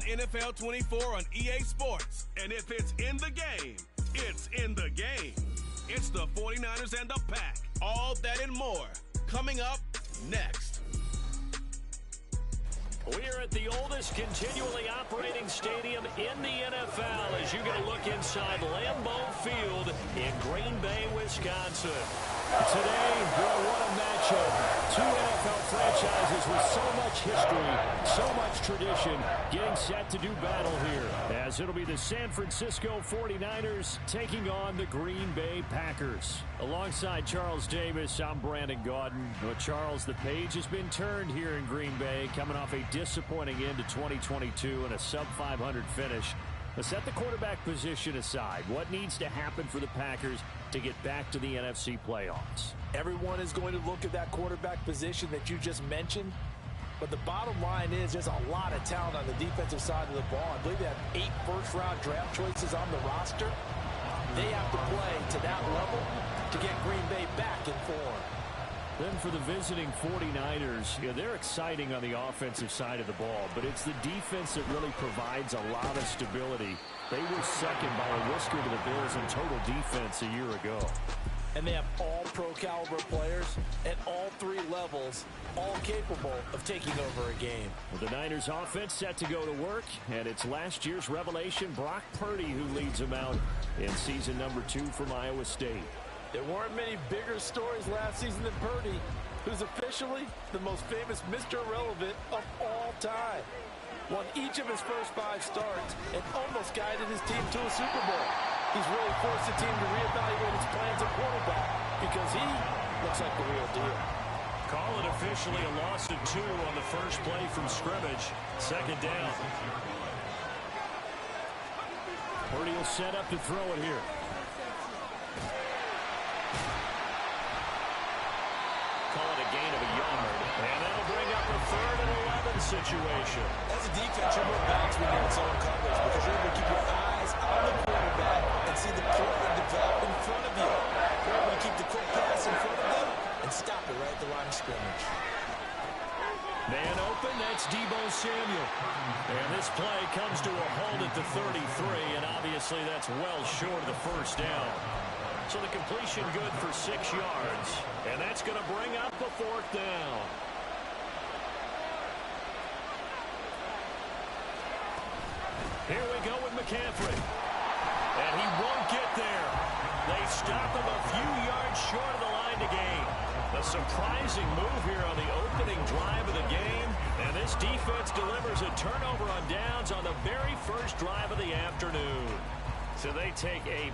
NFL 24 on EA Sports. And if it's in the game, it's in the game. It's the 49ers and the Pack. All that and more coming up next. We're at the oldest continually operating stadium in the NFL as you get a look inside Lambeau Field in Green Bay, Wisconsin. Today, what a matchup. Two NFL franchises with so much history, so much tradition, getting set to do battle here. As it'll be the San Francisco 49ers taking on the Green Bay Packers. Alongside Charles Davis, I'm Brandon Gaudin. Well, Charles, the page has been turned here in Green Bay, coming off a disappointing end to 2022 and a sub-500 finish. But set the quarterback position aside. What needs to happen for the Packers to get back to the NFC playoffs? Everyone is going to look at that quarterback position that you just mentioned. But the bottom line is there's a lot of talent on the defensive side of the ball. I believe they have 8 first-round draft choices on the roster. They have to play to that level to get Green Bay back in form. Then for the visiting 49ers, they're exciting on the offensive side of the ball, but it's the defense that really provides a lot of stability. They were second by a whisker to the Bills in total defense a year ago. And they have all pro caliber players at all 3 levels, all capable of taking over a game. Well, the Niners offense set to go to work, and it's last year's revelation, Brock Purdy, who leads them out in season number 2 from Iowa State. There weren't many bigger stories last season than Purdy, who's officially the most famous Mr. Irrelevant of all time. Won each of his first 5 starts and almost guided his team to a Super Bowl. He's really forced the team to reevaluate its plans at quarterback because he looks like the real deal. Call it officially a loss of 2 on the first play from scrimmage. Second down. Purdy will set up to throw it here. Call it a gain of a yard. And that'll bring up a 3rd and 11 situation. As a defense, you're more balanced when you're in zone coverage because you're able to keep your eyes on the quarterback and see the play develop in front of you. You're able to keep the quick pass in front of them and stop it right at the line of scrimmage. Man open, that's Deebo Samuel. And this play comes to a halt at the 33, and obviously that's well short of the first down. So the completion good for 6 yards, and that's going to bring up a 4th down. Here we go with McCaffrey. And he won't get there. They stop him a few yards short of the line to gain. A surprising move here on the opening drive of the game. And this defense delivers a turnover on downs on the very first drive of the afternoon. So they take a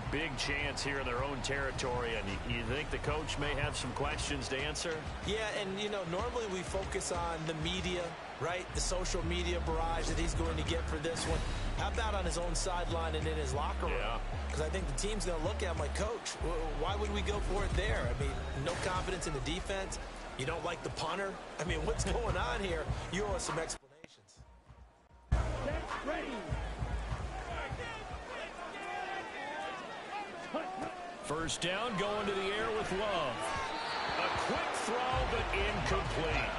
big chance here in their own territory. And you think the coach may have some questions to answer? Yeah, and, you know, normally we focus on the media, right? The social media barrage that he's going to get for this one. How about on his own sideline and in his locker room? Yeah. Because I think the team's going to look at him like, Coach, why would we go for it there? I mean, no confidence in the defense. You don't like the punter. I mean, what's going on here? You owe us some explanations. Ready. First down, going to the air with Love. A quick throw, but incomplete.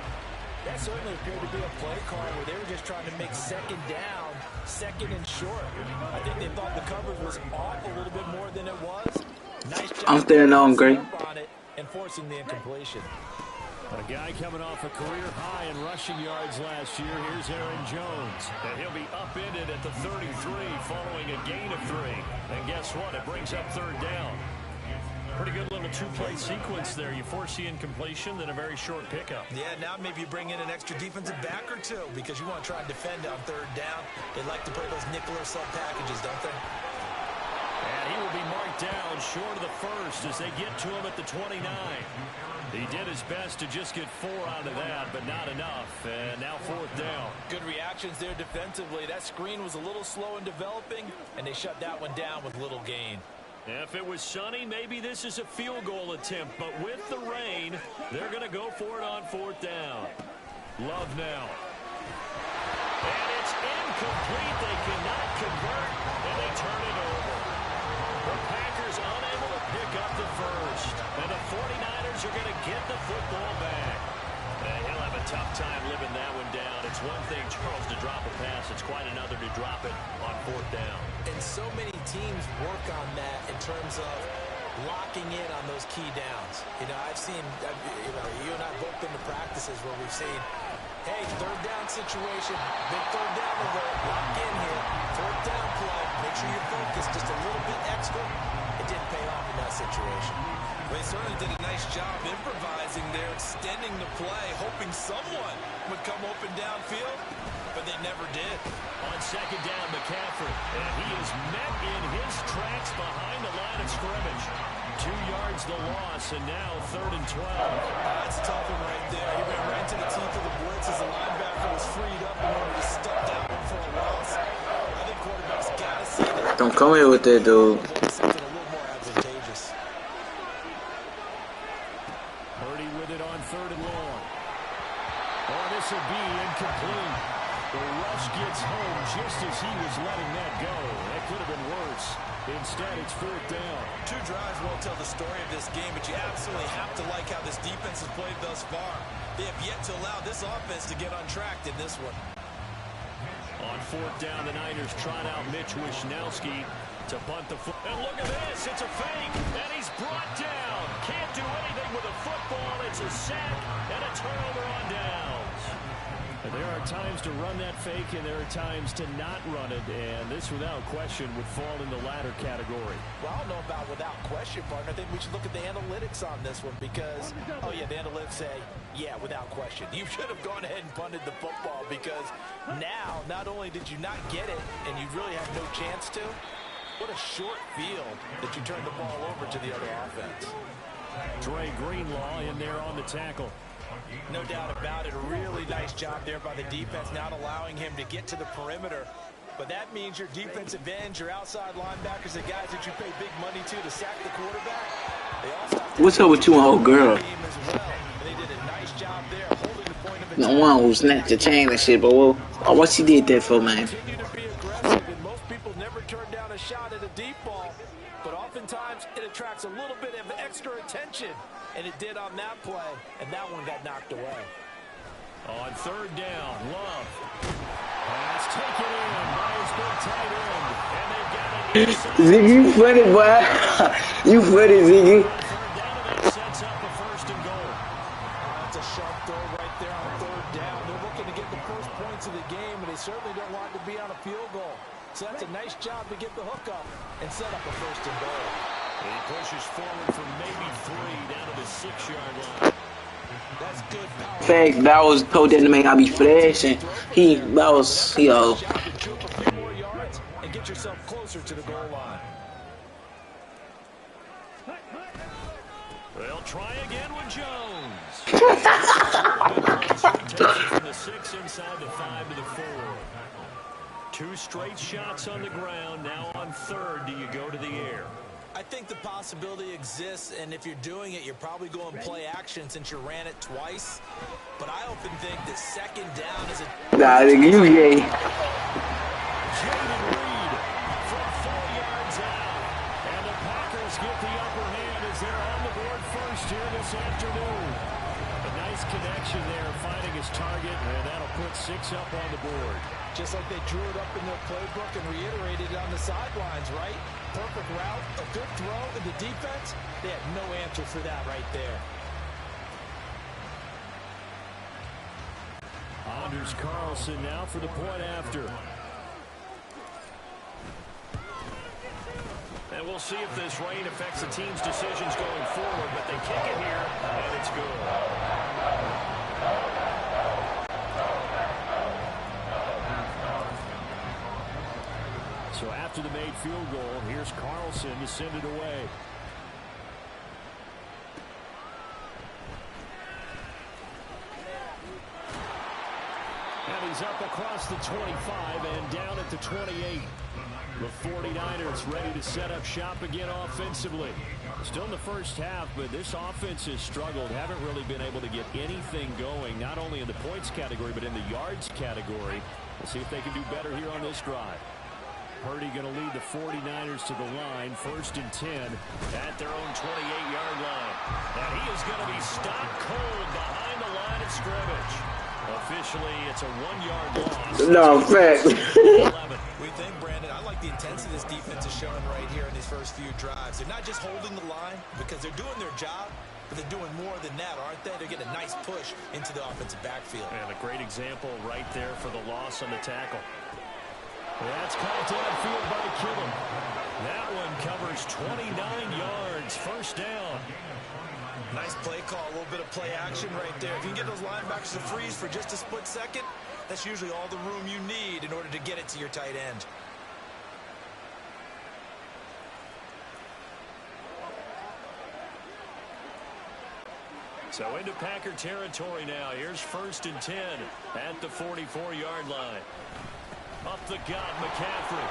That certainly appeared to be a play call where they were just trying to make second down, second and short. I think they thought the coverage was off a little bit more than it was. Nice job. I'm staying on, Gray. On it and forcing the incompletion. A guy coming off a career high in rushing yards last year. Here's Aaron Jones. And he'll be upended at the 33 following a gain of 3. And guess what? It brings up 3rd down. Pretty good little 2-play sequence there. You force the incompletion, then a very short pickup. Yeah, now maybe you bring in an extra defensive back or 2 because you want to try and defend on 3rd down. They like to play those nickel or sub packages, don't they? And he will be marked down short of the first as they get to him at the 29. He did his best to just get 4 out of that, but not enough. And now 4th down. Good reactions there defensively. That screen was a little slow in developing, and they shut that one down with little gain. If it was sunny, maybe this is a field goal attempt. But with the rain, they're going to go for it on 4th down. Love now. And it's incomplete. They cannot convert, and they turn it over. The Packers unable to pick up the first. And the 49ers are going to get the football back. And he'll have a tough time living that one down. It's one thing, Charles, to drop a pass. It's quite another to drop it on 4th down. And so many teams work on that in terms of locking in on those key downs. I've seen, you and I both been to practices where we've seen, hey, 3rd down situation, big 3rd down alert, lock in here, 4th down play, make sure you're focused just a little bit extra. It didn't pay off in that situation. They certainly did a nice job improvising there, extending the play, hoping someone would come open downfield, but they never did. On 2nd down, McCaffrey, and he is met in his tracks behind the line of scrimmage. 2 yards the loss, and now 3rd and 12. That's a tough one right there. He ran right to the teeth of the blitz as the linebacker was freed up in order to step down for a loss. I think quarterbacks got to see that. Don't come here with that, dude. Something a little more advantageous. Purdy with it on 3rd and long. Oh, this will be incomplete. The rush gets home just as he was letting that go. That could have been worse. Instead, it's 4th down. 2 drives won't tell the story of this game, but you absolutely have to like how this defense has played thus far. They have yet to allow this offense to get untracked in this one. On 4th down, the Niners trot out Mitch Wishnowski to punt the foot. And look at this. It's a fake, and he's brought down. Can't do anything with a football. It's a sack and a turnover on downs. And there are times to run that fake, and there are times to not run it, and this, without question, would fall in the latter category. Well, I don't know about without question, partner. I think we should look at the analytics on this one because, oh, yeah, the analytics say, yeah, without question. You should have gone ahead and punted the football because now, not only did you not get it, and you really have no chance to, what a short field that you turned the ball over to the other offense. Dre Greenlaw in there on the tackle. No doubt about it. A really nice job there by the defense, not allowing him to get to the perimeter. But that means your defensive ends, your outside linebackers, the guys that you pay big money to sack the quarterback. They also have to What's up with you and old girl? They did a nice job there holding the point of No one who snatched the chain and shit, but what she did that for, man? Continue to be aggressive, and most people never turn down a shot at a deep ball. But oftentimes it attracts a little bit of extra attention. And it did on that play, and that one got knocked away. On 3rd down, Love. Pass taken in by his big tight end. And they've got it. Ziggy, you funny, boy. You funny, Ziggy. 3rd down, and that sets up a 1st and goal. That's a sharp throw right there on 3rd down. They're looking to get the first points of the game, and they certainly don't want to be on a field goal. So that's a nice job to get the hook up and set up a 1st and goal. He pushes forward for maybe 3 down to the 6-yard line. That's good power. Fact, that was told that to make I be flashing. That was, yo. A few more yards and get yourself closer to the goal line. They'll try again with Jones. Takes it from the 6 inside the 5 to the 4. 2 straight shots on the ground. Now on 3rd, do you go to the air? I think the possibility exists, and if you're doing it, you're probably going to play action since you ran it twice. But I often think that 2nd down is a... Nah, nigga, you gay. Jaden Reed from 4 yards out. And the Packers get the upper hand as they're on the board first here this afternoon. A nice connection there, finding his target, and that'll put 6 up on the board. Just like they drew it up in their playbook and reiterated it on the sidelines, right? Perfect route, a good throw, and the defense, they had no answer for that right there. Anders Carlson now for the point after. And we'll see if this rain affects the team's decisions going forward, but they kick it here, and it's good. So after the made field goal, here's Carlson to send it away. And he's up across the 25 and down at the 28. The 49ers ready to set up shop again offensively. Still in the first half, but this offense has struggled. Haven't really been able to get anything going, not only in the points category, but in the yards category. We'll see if they can do better here on this drive. Purdy going to lead the 49ers to the line, 1st and 10 at their own 28-yard line. And he is going to be stopped cold behind the line of scrimmage. Officially, it's a 1-yard loss. No, fact. We think, Brandon, I like the intensity this defense is showing right here in these first few drives. They're not just holding the line because they're doing their job, but they're doing more than that, aren't they? They're getting a nice push into the offensive backfield. And a great example right there for the loss on the tackle. That's caught downfield by Kittle. That one covers 29 yards, first down. Nice play call, a little bit of play action right there. If you can get those linebackers to freeze for just a split second, that's usually all the room you need in order to get it to your tight end. So into Packer territory now. Here's 1st and 10 at the 44-yard line. Up the gut, McCaffrey.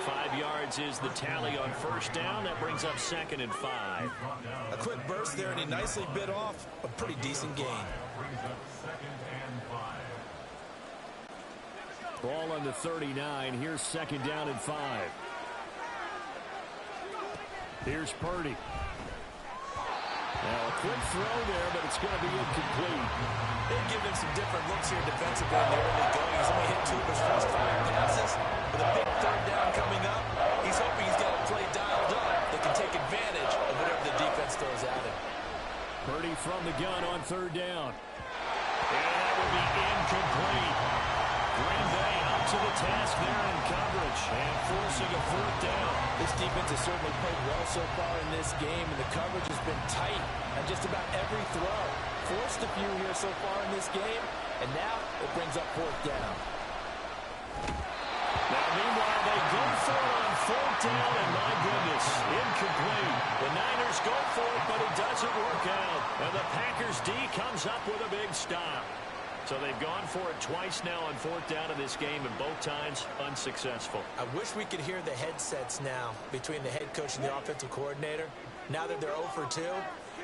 5 yards is the tally on first down. That brings up 2nd and 5. A quick burst there, and he nicely bit off a pretty decent gain. Ball on the 39. Here's 2nd down and 5. Here's Purdy. Now a quick throw there, but it's going to be incomplete. They've given him some different looks here defensively in the early going. He's only hit 2 of his first 5 passes. With a big 3rd down coming up, he's hoping he's got a play dialed up that can take advantage of whatever the defense throws at him. Purdy from the gun on 3rd down. And that will be incomplete. Greenbay up to the task there in coverage and forcing a 4th down. This defense has certainly played well so far in this game, and the coverage has been tight on just about every throw. Forced a few here so far in this game, and now it brings up 4th down. Now, meanwhile, they go for it on 4th down, and my goodness, incomplete. The Niners go for it, but it doesn't work out. And the Packers D comes up with a big stop. So they've gone for it twice now on 4th down in this game, and both times unsuccessful. I wish we could hear the headsets now between the head coach and the offensive coordinator. Now that they're 0 for 2,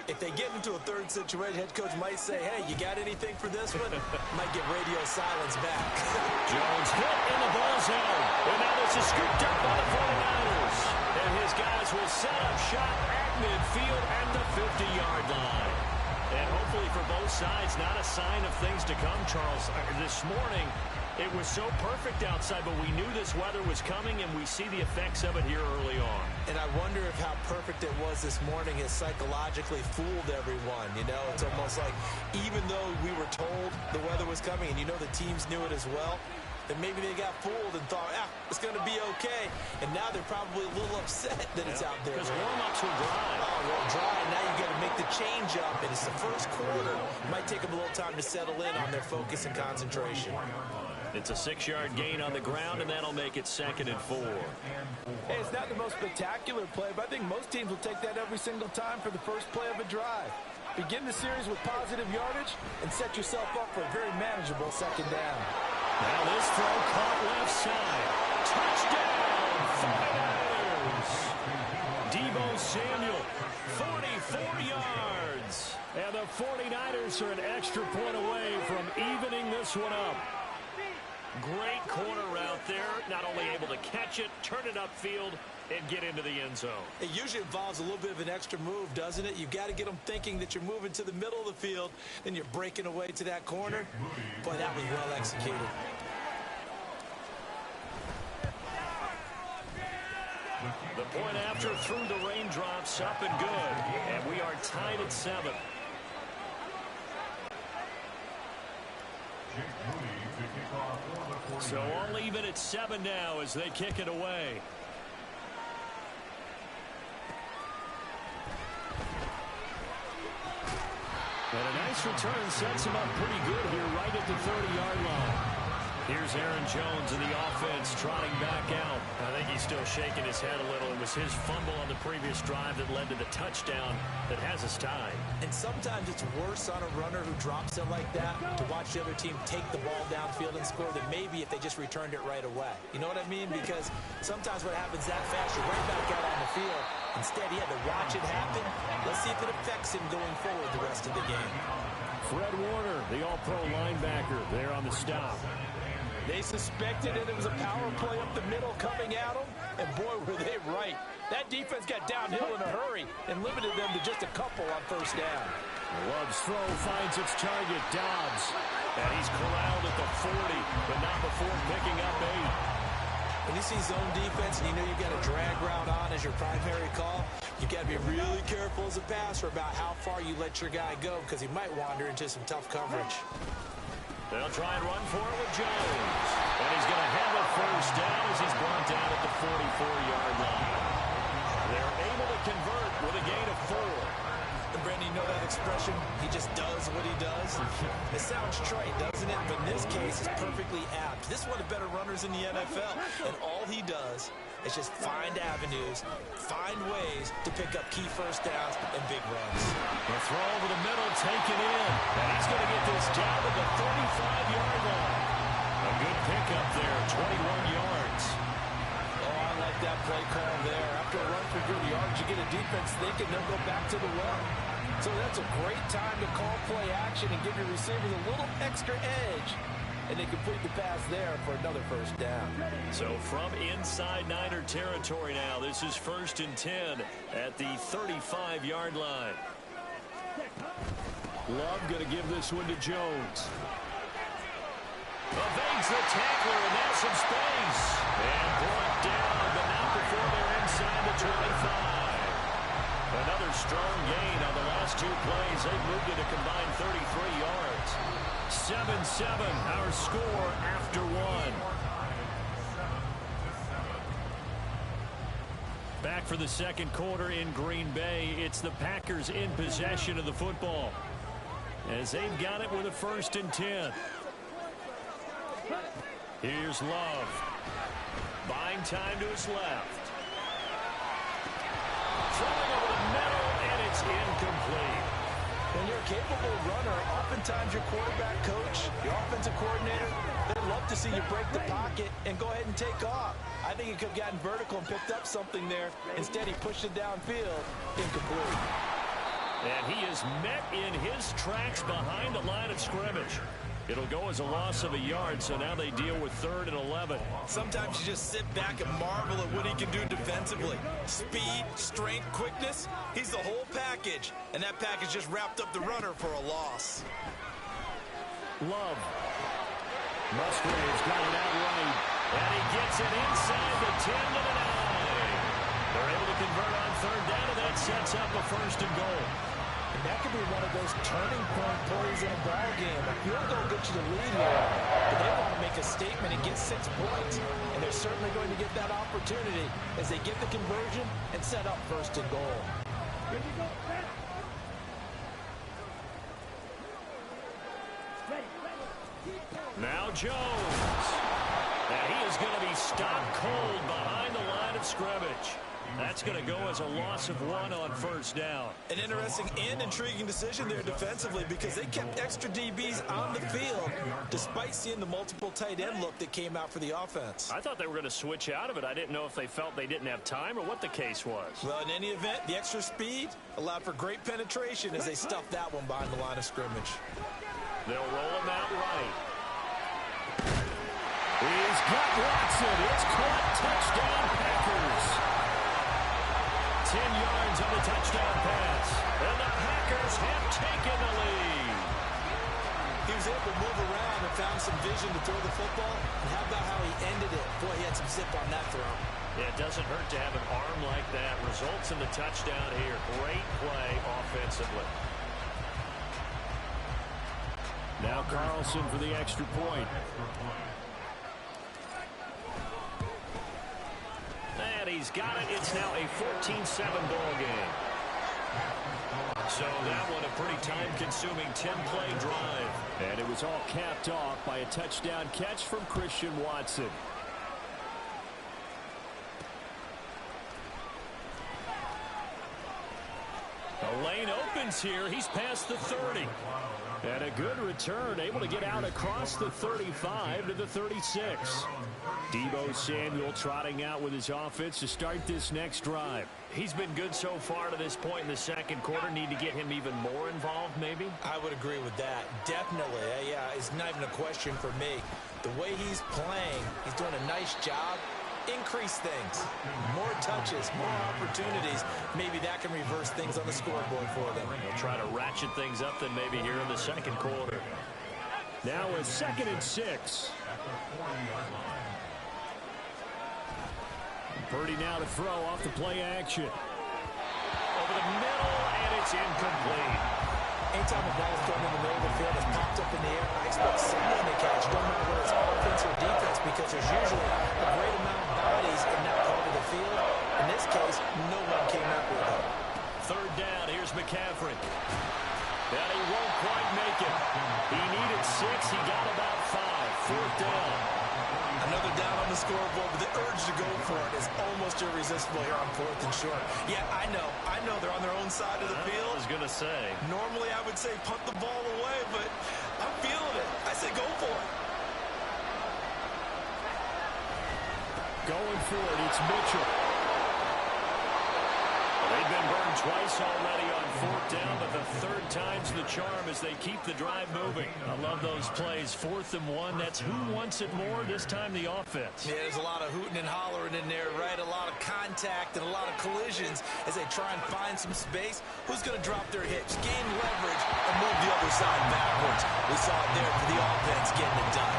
if they get into a 3rd situation, head coach might say, hey, you got anything for this one? Might get radio silence back. Jones hit in the ball zone. And now this is scooped up by the 49ers. And his guys will set up shop at midfield at the 50-yard line. And hopefully for both sides, not a sign of things to come, Charles. This morning, it was so perfect outside, but we knew this weather was coming, and we see the effects of it here early on. And I wonder if how perfect it was this morning has psychologically fooled everyone. You know, it's almost like even though we were told the weather was coming, and you know the teams knew it as well, that maybe they got fooled and thought, it's going to be okay. And now they're probably a little upset that it's out there. Because warm-ups were dry. Oh, well, dry. Now you got to make the change up, and it's the first quarter. It might take them a little time to settle in on their focus and concentration. It's a 6-yard gain on the ground, and that'll make it 2nd and 4. Hey, it's not the most spectacular play, but I think most teams will take that every single time for the first play of a drive. Begin the series with positive yardage and set yourself up for a very manageable 2nd down. Now this throw caught left side. Touchdown, 49ers. Deebo Samuel, 44 yards. And the 49ers are an extra point away from evening this one up. Great corner route there. Not only able to catch it, turn it upfield, and get into the end zone. It usually involves a little bit of an extra move, doesn't it? You've got to get them thinking that you're moving to the middle of the field, then you're breaking away to that corner. Boy, that was well executed. The point after through the raindrops, up and good. And we are tied at 7. So all even at 7 now as they kick it away. And a nice return sets him up pretty good here right at the 30-yard line. Here's Aaron Jones in the offense trotting back out. I think he's still shaking his head a little. It was his fumble on the previous drive that led to the touchdown that has us tied. And sometimes it's worse on a runner who drops it like that to watch the other team take the ball downfield and score than maybe if they just returned it right away. You know what I mean? Because sometimes what happens that fast, you're right back out on the field. Instead, he had to watch it happen. Let's see if it affects him going forward the rest of the game. Fred Warner, the all-pro linebacker, there on the stop. They suspected it was a power play up the middle coming at them. And boy, were they right. That defense got downhill in a hurry and limited them to just a couple on first down. Love's throw finds its target, Dobbs. And he's corralled at the 40, but not before picking up 8. When you see zone defense and you know you've got a drag route on as your primary call, you've got to be really careful as a passer about how far you let your guy go because he might wander into some tough coverage. They'll try and run for it with Jones. And he's going to have a first down as he's brought down at the 44-yard line. They're able to convert with a gain of 4. And Brandon, you know that expression? He just does what he does. It sounds trite, doesn't it? But in this case, it's perfectly apt. This is one of the better runners in the NFL. And all he does is just find avenues, find ways to pick up key first downs and big runs. The throw over the middle, taken in. And he's going to get this down to the 35-yard line. A good pickup there, 21 yards. Oh, I like that play call there. After a run for good yards, you get a defense thinking they'll go back to the well. So that's a great time to call play action and give your receivers a little extra edge. And they complete the pass there for another first down. So from inside Niner territory now, this is 1st and 10 at the 35-yard line. Love going to give this one to Jones. Evades the tackler, and now some space. And brought down, but not before they're inside the 25. Another strong gain on the last 2 plays. They've moved it a combined 33 yards. 7-7, our score after 1. Back for the second quarter in Green Bay. It's the Packers in possession of the football, as they've got it with a 1st and 10. Here's Love. Buying time to his left. Throwing over the middle, and it's incomplete. When you're a capable runner, oftentimes your quarterback coach, your offensive coordinator, they'd love to see you break the pocket and go ahead and take off. I think he could have gotten vertical and picked up something there. Instead, he pushed it downfield. Incomplete. And he is met in his tracks behind the line of scrimmage. It'll go as a loss of a yard, so now they deal with 3rd and 11. Sometimes you just sit back and marvel at what he can do defensively. Speed, strength, quickness, he's the whole package. And that package just wrapped up the runner for a loss. Love. Musgrave's got it out right. And he gets it inside the 10 to the 9. They're able to convert on 3rd down, and that sets up a 1st and goal. And that could be one of those turning point plays in a ball game. A field goal gets you the lead here, but they want to make a statement and get 6 points. And they're certainly going to get that opportunity as they get the conversion and set up 1st and goal. Here you go, set. Now Jones. Now he is going to be stopped cold behind the line of scrimmage. That's going to go as a loss of 1 on 1st down. An interesting and intriguing decision there defensively because they kept extra DBs on the field despite seeing the multiple tight end look that came out for the offense. I thought they were going to switch out of it. I didn't know if they felt they didn't have time or what the case was. Well, in any event, the extra speed allowed for great penetration as they stuffed that one behind the line of scrimmage. They'll roll him out right. He's got Watson. It's caught. Touchdown, Packers. 10 yards on the touchdown pass. And the Packers have taken the lead. He was able to move around and found some vision to throw the football. And how about how he ended it? Boy, he had some zip on that throw. Yeah, it doesn't hurt to have an arm like that. Results in the touchdown here. Great play offensively. Now Carlson for the extra point. And he's got it. It's now a 14-7 ball game. So that one a pretty time-consuming 10-play drive. And it was all capped off by a touchdown catch from Christian Watson. The lane opens here. He's past the 30. And a good return, able to get out across the 35 to the 36. Deebo Samuel trotting out with his offense to start this next drive. He's been good so far to this point in the second quarter. Need to get him even more involved, maybe? I would agree with that. Definitely. Yeah, it's not even a question for me. The way he's playing, he's doing a nice job increase things. More touches, more opportunities. Maybe that can reverse things on the scoreboard for them. They'll try to ratchet things up then maybe here in the second quarter. Now a 2nd and 6. Purdy now to throw off the play action. Over the middle, and it's incomplete. Anytime a ball is thrown in the middle of the field, it's popped up in the air, I expect someone to catch, no matter whether it's offense or defense, because there's usually a great amount of bodies in that part of the field. In this case, no one came up with it. 3rd down, here's McCaffrey. And he won't quite make it. He needed 6, he got about 5. 4th down. Another down on the scoreboard, but the urge to go for it is almost irresistible here on 4th and short. Yeah, I know they're on their own side of the field. I was going to say. Normally I would say punt the ball away, but I'm feeling it. I say go for it. Going for it, it's Mitchell. They've been burned twice already on 4th down, but the 3rd time's the charm as they keep the drive moving. I love those plays. 4th and 1, that's who wants it more, this time the offense. Yeah, there's a lot of hooting and hollering in there, right? A lot of contact and a lot of collisions as they try and find some space. Who's going to drop their hips, gain leverage, and move the other side backwards? We saw it there for the offense getting it done.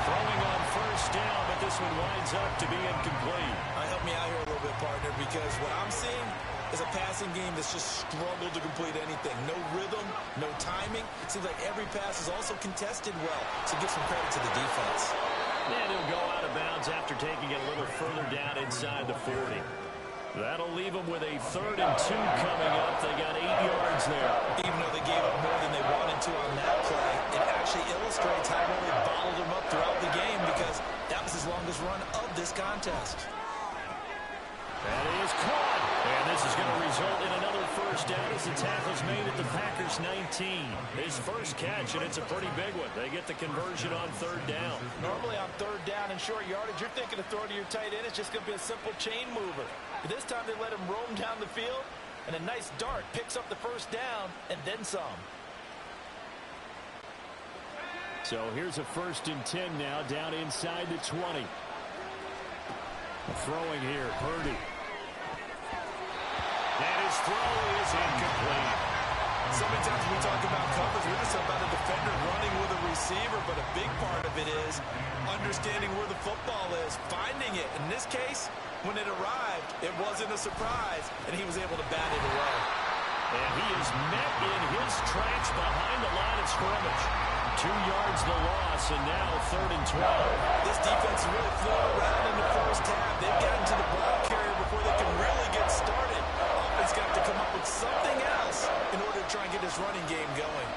Throwing on 1st down, but this one winds up to be incomplete. Help me out here a little bit, partner, because what I'm seeing is a passing game that's just struggled to complete anything. No rhythm, no timing. It seems like every pass is also contested well, so give some credit to the defense. And he'll go out of bounds after taking it a little further down inside the 40. That'll leave them with a 3rd and 2 coming up. They got 8 yards there. Even though they gave up more than they wanted to on that play, it actually illustrates how well they bottled them up throughout the game, because that was his longest run of this contest. That is caught. And this is going to result in another 1st down as the tackle's made at the Packers' 19. His first catch, and it's a pretty big one. They get the conversion on 3rd down. Normally on 3rd down and short yardage, you're thinking of throwing to your tight end. It's just going to be a simple chain mover. But this time they let him roam down the field, and a nice dart picks up the 1st down and then some. So here's a 1st and 10 now, down inside the 20. Throwing here, Purdy. And his throw is incomplete. So many times when we talk about coverage, we're just about a defender running with a receiver, but a big part of it is understanding where the football is, finding it. In this case, when it arrived, it wasn't a surprise, and he was able to bat it away. And he is met in his tracks behind the line of scrimmage. 2 yards the loss, and now 3rd and 12. This defense really flew around in the first half. They've gotten to the ball carrier before they can really get started. Offense got to come up with something else in order to try and get this running game going.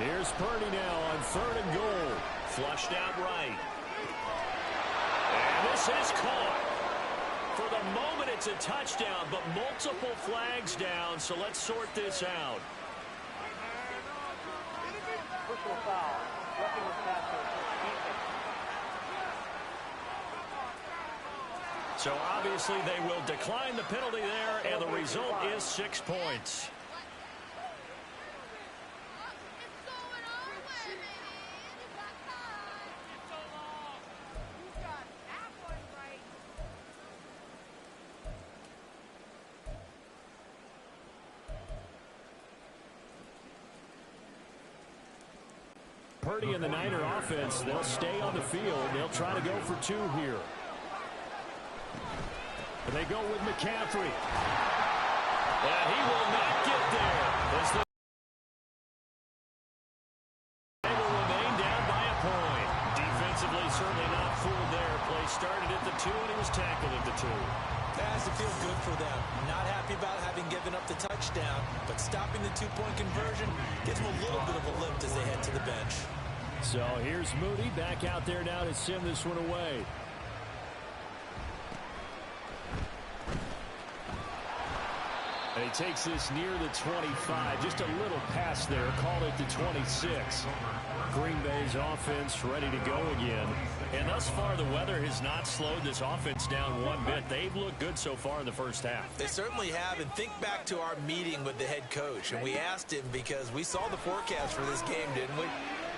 Here's Purdy now on 3rd and goal. Flushed out right. And this is caught. For the moment, it's a touchdown, but multiple flags down, so let's sort this out. Personal foul. Roughing the passer. So obviously they will decline the penalty there, and the result is 6 points. Purdy and the Niner offense, they'll stay on the field. They'll try to go for 2 here. And they go with McCaffrey. And he will not get there. They will remain down by a point. Defensively, certainly not fooled there. Play started at the 2, and he was tackled at the 2. That has to feel good for them. Not happy about having given up the touchdown, but stopping the 2-point conversion gives them a little bit of a lift as they head to the bench. So here's Moody back out there now to send this one away. And he takes this near the 25. Just a little pass there. Called it the 26. Green Bay's offense ready to go again. And thus far, the weather has not slowed this offense down one bit. They've looked good so far in the first half. They certainly have. And think back to our meeting with the head coach. And we asked him because we saw the forecast for this game, didn't we?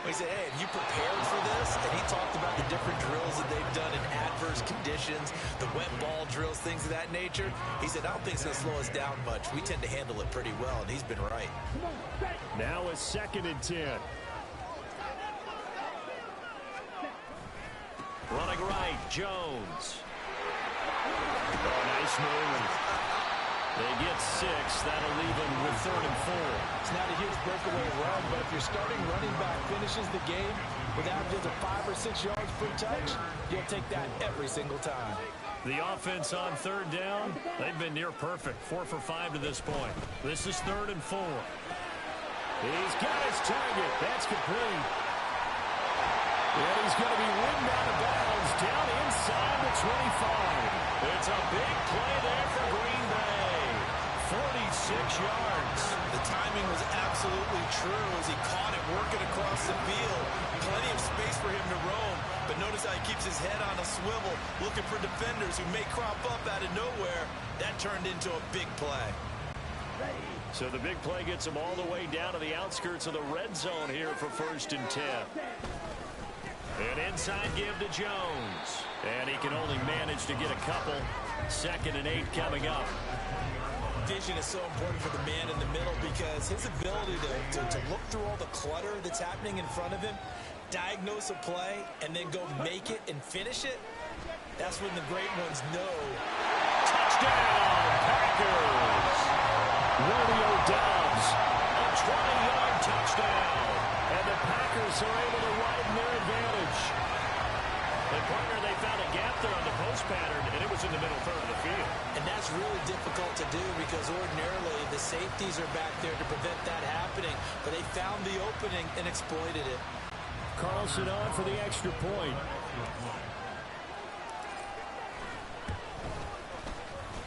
We said, hey, have you prepared for this? And he talked about the different drills that they've done in adverse conditions, the wet ball drills, things of that nature. He said, I don't think it's going to slow us down much. We tend to handle it pretty well, and he's been right. Now a 2nd and 10. Running right, Jones. Oh, nice move. They get 6. That'll leave them with 3rd and 4. It's not a huge breakaway run, but if your starting running back finishes the game with averages of 5 or 6 yards per touch, you'll take that every single time. The offense on 3rd down, they've been near perfect. 4 for 5 to this point. This is 3rd and 4. He's got his target. That's complete. And he's going to be ridden out of bounds down inside the 25. It's a big play there for Green Bay. 46 yards. The timing was absolutely true as he caught it working across the field. Plenty of space for him to roam, but notice how he keeps his head on a swivel, looking for defenders who may crop up out of nowhere. That turned into a big play. So the big play gets him all the way down to the outskirts of the red zone here for 1st and 10. An inside give to Jones. And he can only manage to get a couple. 2nd and 8 coming up. Vision is so important for the man in the middle because his ability to look through all the clutter that's happening in front of him, diagnose a play, and then go make it and finish it, that's when the great ones know. Touchdown, Packers! Romeo Doubs, a 20-yard touchdown. And the Packers are able to widen their advantage. The partner, they found a gap there on the post pattern, and it was in the middle 3rd of the field. And that's really difficult to do because ordinarily the safeties are back there to prevent that happening. But they found the opening and exploited it. Carlson on for the extra point.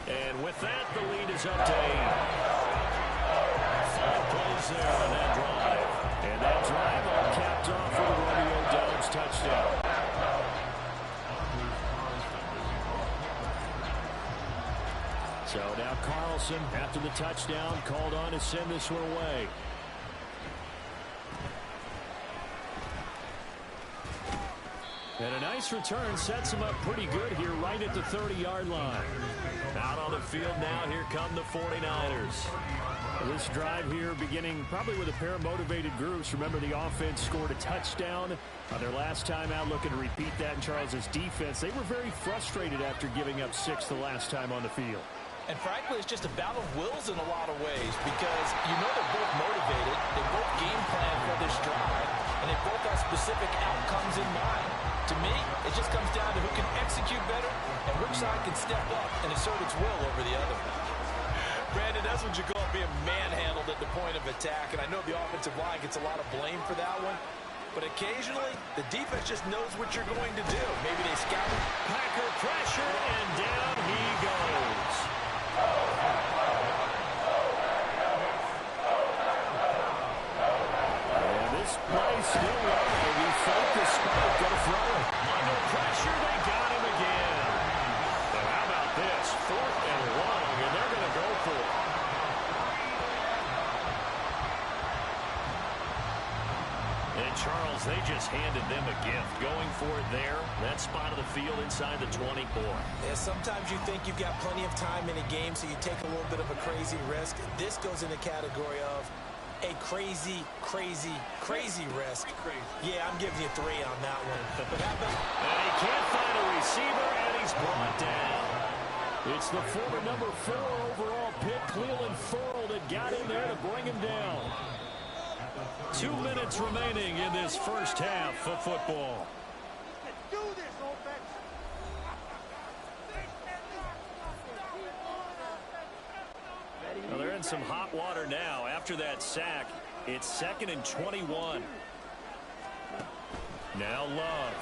And with that, the lead is up to 8. 5 plays there on that drive. And that drive all capped off with a Romeo Doubs touchdown. So now Carlson, after the touchdown, called on to send this one away. And a nice return sets him up pretty good here right at the 30-yard line. Out on the field now, here come the 49ers. This drive here beginning probably with a pair of motivated groups. Remember, the offense scored a touchdown on their last time out, looking to repeat that in Charles's defense. They were very frustrated after giving up 6 the last time on the field. And frankly, it's just a battle of wills in a lot of ways because you know they're both motivated, they both game plan for this drive, and they both have specific outcomes in mind. To me, it just comes down to who can execute better and which side can step up and assert its will over the other. Brandon, that's what you call being manhandled at the point of attack, and I know the offensive line gets a lot of blame for that one, but occasionally the defense just knows what you're going to do. Maybe they scout it. Packer pressure, and down he goes. And this play still running. He faked the spike, gonna throw it. Under pressure, they got him again. And how about this? 4th and long, and they're gonna go for it. And Charles, they just handed them a gift. Going for it there, that spot of the field inside the 24. Yeah, sometimes you think you've got plenty of time in a game, so you take a little bit of a crazy risk. This goes in the category of a crazy, crazy, crazy risk. Yeah, I'm giving you 3 on that one. But how about... And he can't find a receiver, and he's brought down. It's the former number 4 overall pick, Cleveland Furl, that got in there to bring him down. 2 minutes remaining in this first half of football. Do this, offense. Well, they're in some hot water now. After that sack, it's 2nd and 21. Now Love.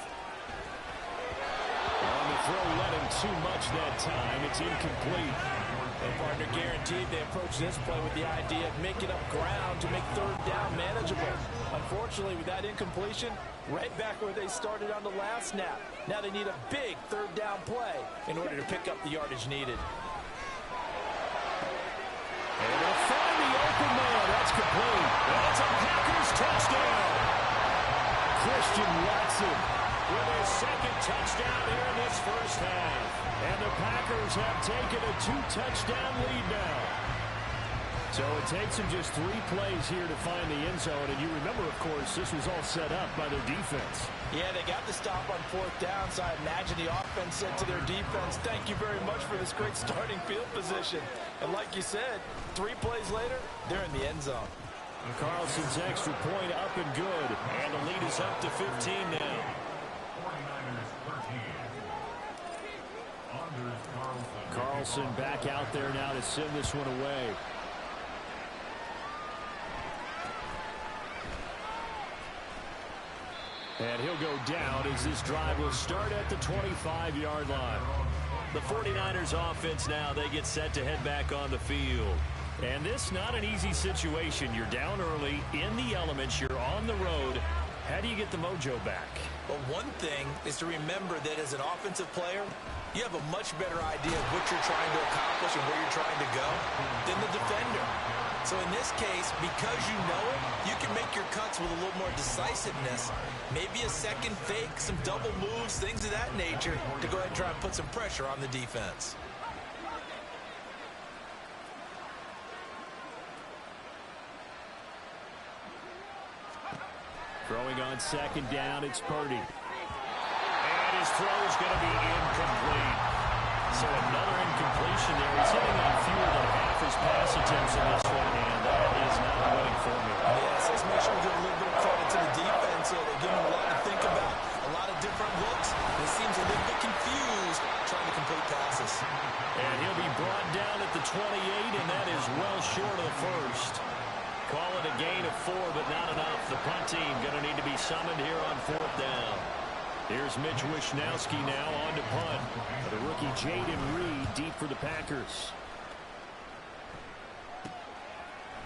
On the throw, let him too much that time. It's incomplete. Well, partner, guaranteed they approach this play with the idea of making up ground to make third down manageable. Unfortunately, with that incompletion, right back where they started on the last snap. Now they need a big third down play in order to pick up the yardage needed. And they'll find the open man. That's complete. And it's a Packers touchdown. Christian Watson with his second touchdown here in this first half. And the Packers have taken a 2-touchdown lead now. So it takes them just 3 plays here to find the end zone. And you remember, of course, this was all set up by their defense. Yeah, they got the stop on 4th down, so I imagine the offense said to their defense, thank you very much for this great starting field position. And like you said, 3 plays later, they're in the end zone. And Carlson's extra point up and good. And the lead is up to 15 now. Carlson back out there now to send this one away. And he'll go down as this drive will start at the 25-yard line. The 49ers offense now, they get set to head back on the field. And this not an easy situation. You're down early, in the elements, you're on the road. How do you get the mojo back? Well, one thing is to remember that as an offensive player, you have a much better idea of what you're trying to accomplish and where you're trying to go than the defender. So in this case, because you know it, you can make your cuts with a little more decisiveness. Maybe a second fake, some double moves, things of that nature to go ahead and try and put some pressure on the defense. Throwing on 2nd down, it's Purdy. And his throw is going to be incomplete. So another incompletion there. He's hitting on fewer than half his pass attempts in this one, and that is not a winning formula. Yes, let's make sure we give a little bit of credit to the defense here. They're giving him a lot to think about, a lot of different looks. He seems a little bit confused trying to complete passes. And he'll be brought down at the 28, and that is well short of the first. Call it a gain of 4, but not enough. The punt team going to need to be summoned here on 4th down. Here's Mitch Wishnowski now on to punt. The rookie Jaden Reed deep for the Packers.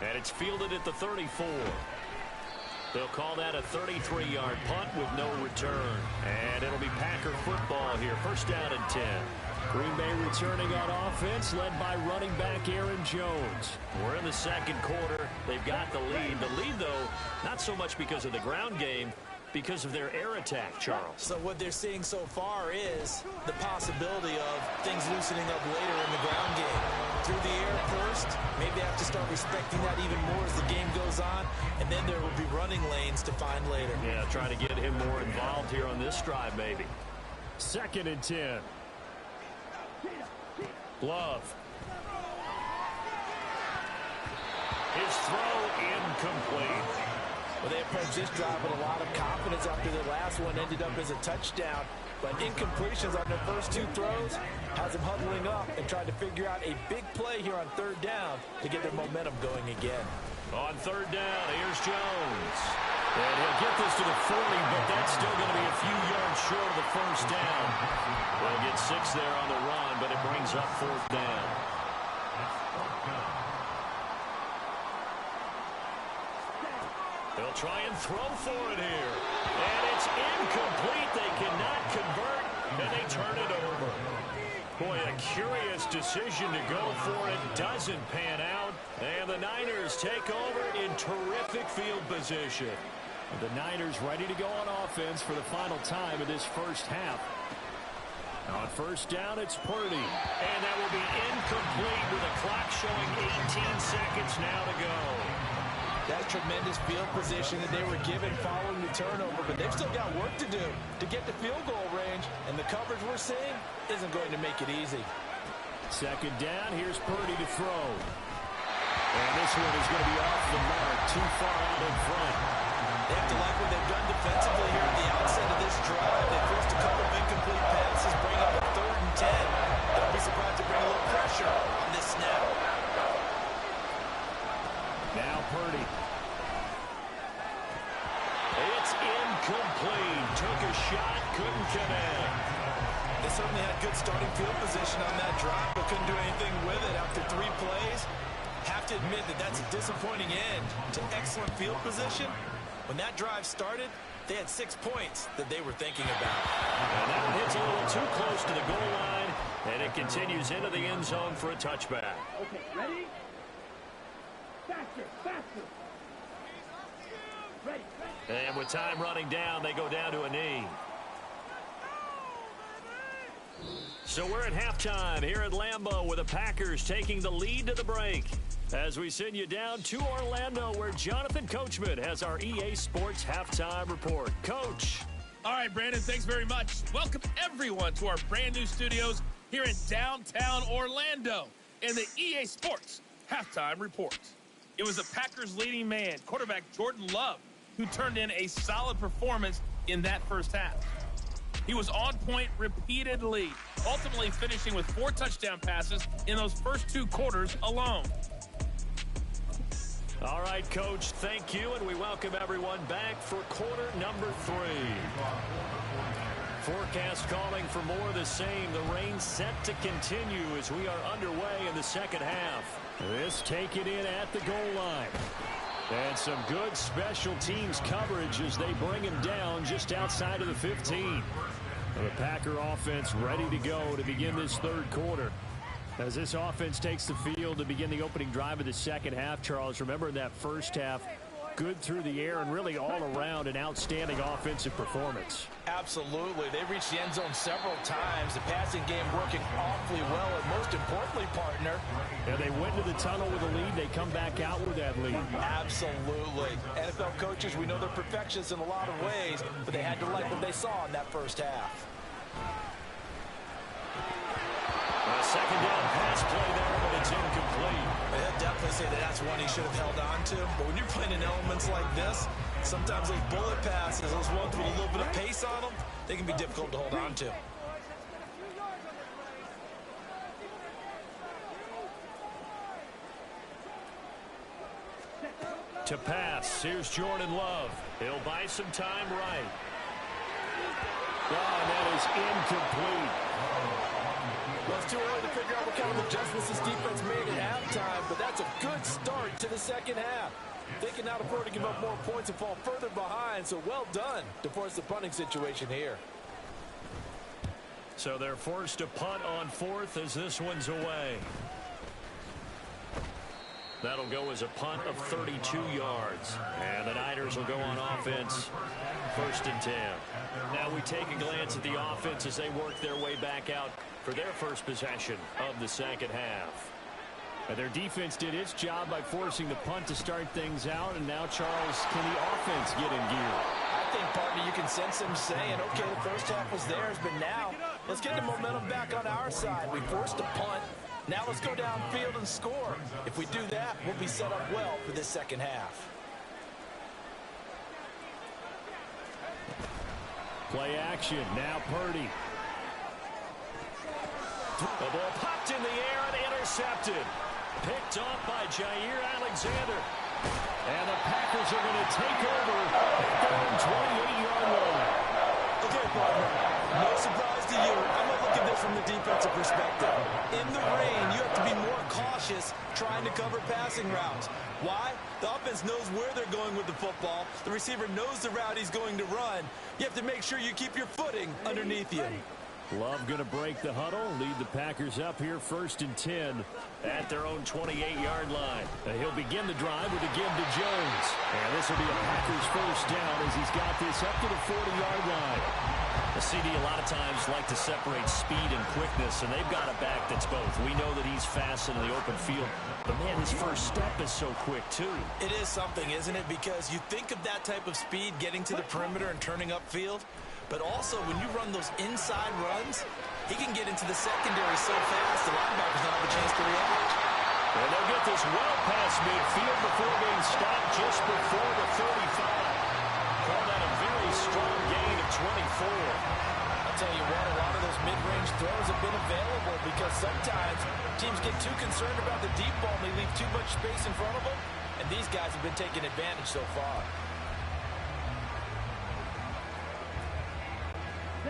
And it's fielded at the 34. They'll call that a 33-yard punt with no return. And it'll be Packer football here. 1st down and 10. Green Bay returning on offense, led by running back Aaron Jones. We're in the 2nd quarter. They've got the lead. The lead, though, not so much because of the ground game, because of their air attack, Charles. So what they're seeing so far is the possibility of things loosening up later in the ground game. Through the air first, maybe they have to start respecting that even more as the game goes on, and then there will be running lanes to find later. Yeah, trying to get him more involved here on this drive, maybe. 2nd and 10. Love. His throw incomplete. Well, they approached this drive with a lot of confidence after their last one ended up as a touchdown. But incompletions on their first 2 throws has them huddling up and trying to figure out a big play here on 3rd down to get their momentum going again. On 3rd down, here's Jones. And he'll get this to the 40, but that's still going to be a few yards short of the 1st down. They'll get 6 there on the run, but it brings up 4th down. They'll try and throw for it here. And it's incomplete. They cannot convert, and they turn it over. Boy, a curious decision to go for it. Doesn't pan out. And the Niners take over in terrific field position. The Niners ready to go on offense for the final time of this first half. On 1st down, it's Purdy. And that will be incomplete with a clock showing 18 seconds now to go. That's tremendous field position that they were given following the turnover, but they've still got work to do to get the field goal range, and the coverage we're seeing isn't going to make it easy. 2nd down, here's Purdy to throw. And this one is going to be off the mark, too far out in front. They have to like what they've done defensively here at the outset of this drive. They forced a couple of incomplete passes, bring up a 3rd and 10. Don't be surprised to bring a little pressure on this snap. Now Purdy. It's incomplete. Took a shot, couldn't connect. They certainly had good starting field position on that drive, but couldn't do anything with it after 3 plays. Have to admit that that's a disappointing end to excellent field position. When that drive started, they had 6 points that they were thinking about. And that one hits a little too close to the goal line, and it continues into the end zone for a touchback. Okay, ready? Faster, faster. Ready. And with time running down, they go down to a knee. So we're at halftime here at Lambeau with the Packers taking the lead to the break. As we send you down to Orlando where Jonathan Coachman has our EA Sports Halftime Report. Coach. All right, Brandon, thanks very much. Welcome everyone to our brand new studios here in downtown Orlando in the EA Sports Halftime Report. It was the Packers' leading man, quarterback Jordan Love, who turned in a solid performance in that first half. He was on point repeatedly, ultimately finishing with 4 touchdown passes in those first 2 quarters alone. All right, Coach, thank you, and we welcome everyone back for quarter number 3. Forecast calling for more of the same. The rain set to continue as we are underway in the second half. This taken in at the goal line. And some good special teams coverage as they bring him down just outside of the 15. The Packer offense ready to go to begin this third quarter. As this offense takes the field to begin the opening drive of the second half, Charles, remember in that first half, good through the air and really all around an outstanding offensive performance. Absolutely. They reached the end zone several times. The passing game working awfully well, and most importantly, partner. And they went to the tunnel with a lead. They come back out with that lead. Absolutely. NFL coaches, we know they're perfectionists in a lot of ways, but they had to like what they saw in that first half. A second down pass play there, but it's incomplete. I'd definitely say that that's one he should have held on to. But when you're playing in elements like this, sometimes those bullet passes, those ones with a little bit of pace on them, they can be difficult to hold on to. To pass, here's Jordan Love. He'll buy some time right. Oh, that is incomplete. Well, it's too early to figure out what kind of adjustments this defense made at halftime, but that's a good start to the second half. They can now afford to give up more points and fall further behind, so well done to force the punting situation here. So they're forced to punt on 4th as this one's away. That'll go as a punt of 32 yards. And the Niners will go on offense, 1st and 10. Now we take a glance at the offense as they work their way back out for their first possession of the second half. And their defense did its job by forcing the punt to start things out. And now, Charles, can the offense get in gear? I think, partner, you can sense them saying, okay, the first half was theirs, but now let's get the momentum back on our side. We forced a punt. Now let's go downfield and score. If we do that, we'll be set up well for this second half. Play action. Now Purdy. The ball popped in the air and intercepted. Picked off by Jair Alexander. And the Packers are going to take over at their own 28-yard line. Okay, partner. No surprise to you. I'm going to look at this from the defensive perspective. In the rain, you have to be more cautious trying to cover passing routes. Why? The offense knows where they're going with the football. The receiver knows the route he's going to run. You have to make sure you keep your footing underneath you. Love going to break the huddle, lead the Packers up here 1st and 10 at their own 28-yard line. He'll begin the drive with a give to Jones. And this will be a Packers first down as he's got this up to the 40-yard line. The CD a lot of times like to separate speed and quickness, and they've got a back that's both. We know that he's fast in the open field, but man, his first step is so quick too. It is something, isn't it? Because you think of that type of speed getting to the perimeter and turning upfield, but also when you run those inside runs, he can get into the secondary so fast the linebackers don't have a chance to react. And they'll get this well past midfield before being stopped just before the 35. Call that a very strong gain of 24. I'll tell you what, a lot of those mid-range throws have been available because sometimes teams get too concerned about the deep ball and they leave too much space in front of them, and these guys have been taking advantage so far.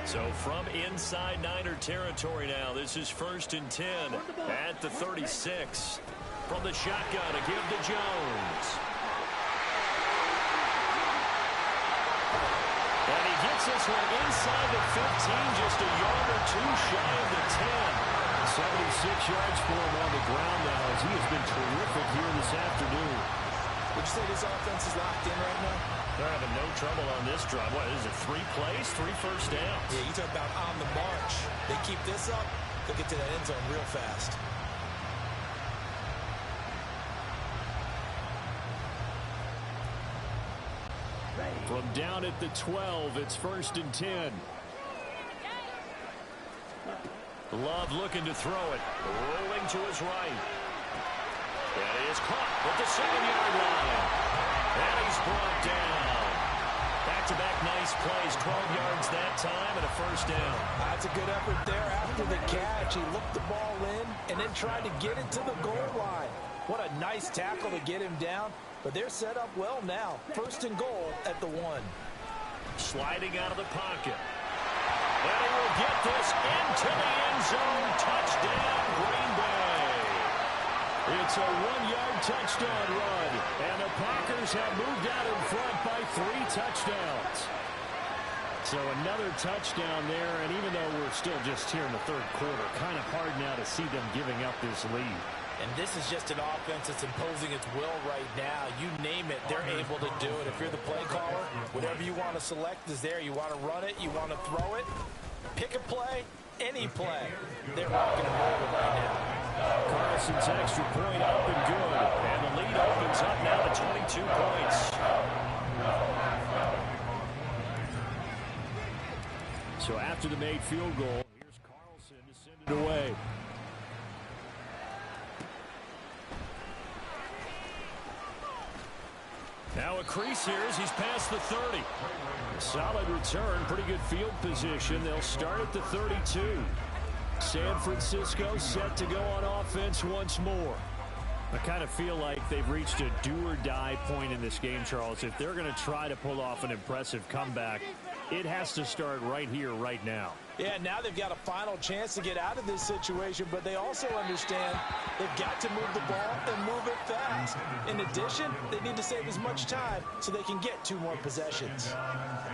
So from inside Niner territory now, this is 1st and 10 at the 36. From the shotgun, a give to Jones. And he gets this one inside the 15, just a yard or two shy of the 10. 76 yards for him on the ground now, as he has been terrific here this afternoon. Would you say this offense is locked in right now? They're having no trouble on this drive. What is it, 3 plays, 3 first downs? Yeah, you talk about on the march. They keep this up, they'll get to that end zone real fast. From down at the 12, it's 1st and 10. Love looking to throw it. Rolling to his right. And he is caught at the 7-yard line. And he's brought down. Back-to-back nice plays. 12 yards that time and a first down. That's a good effort there after the catch. He looked the ball in and then tried to get it to the goal line. What a nice tackle to get him down. But they're set up well now. 1st and goal at the 1. Sliding out of the pocket. And he will get this into the end zone. Touchdown, Green Bay. It's a 1-yard touchdown run. And the Packers have moved out in front by 3 touchdowns. So another touchdown there. And even though we're still just here in the 3rd quarter, kind of hard now to see them giving up this lead. And this is just an offense that's imposing its will right now. You name it, they're able to do it. If you're the play caller, whatever you want to select is there. You want to run it, you want to throw it, pick a play, any play. They're rocking and rolling right now. Carlson's extra point up and good. And the lead opens up now to 22 points. So after the made field goal, here's Carlson to send it away. Now a crease here as he's past the 30. Solid return, pretty good field position. They'll start at the 32. San Francisco set to go on offense once more. I kind of feel like they've reached a do-or-die point in this game, Charles. If they're going to try to pull off an impressive comeback, it has to start right here, right now. Yeah, now they've got a final chance to get out of this situation, but they also understand they've got to move the ball and move it fast. In addition, they need to save as much time so they can get 2 more possessions.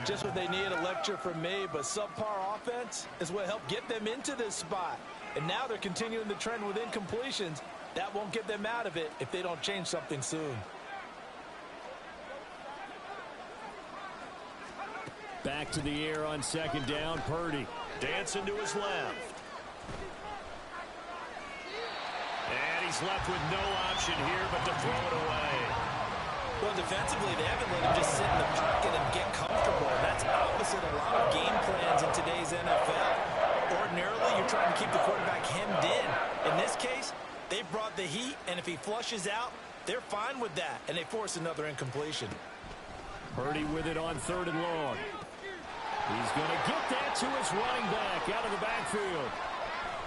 Just what they need, a lecture from me, but subpar offense is what helped get them into this spot. And now they're continuing the trend with incompletions. That won't get them out of it if they don't change something soon. Back to the air on 2nd down. Purdy dancing to his left. And he's left with no option here but to throw it away. Well, defensively, they haven't let him just sit in the pocket and get comfortable. That's opposite a lot of game plans in today's NFL. Ordinarily, you're trying to keep the quarterback hemmed in. In this case, they brought the heat, and if he flushes out, they're fine with that, and they force another incompletion. Purdy with it on 3rd and long. He's going to get that to his running back out of the backfield.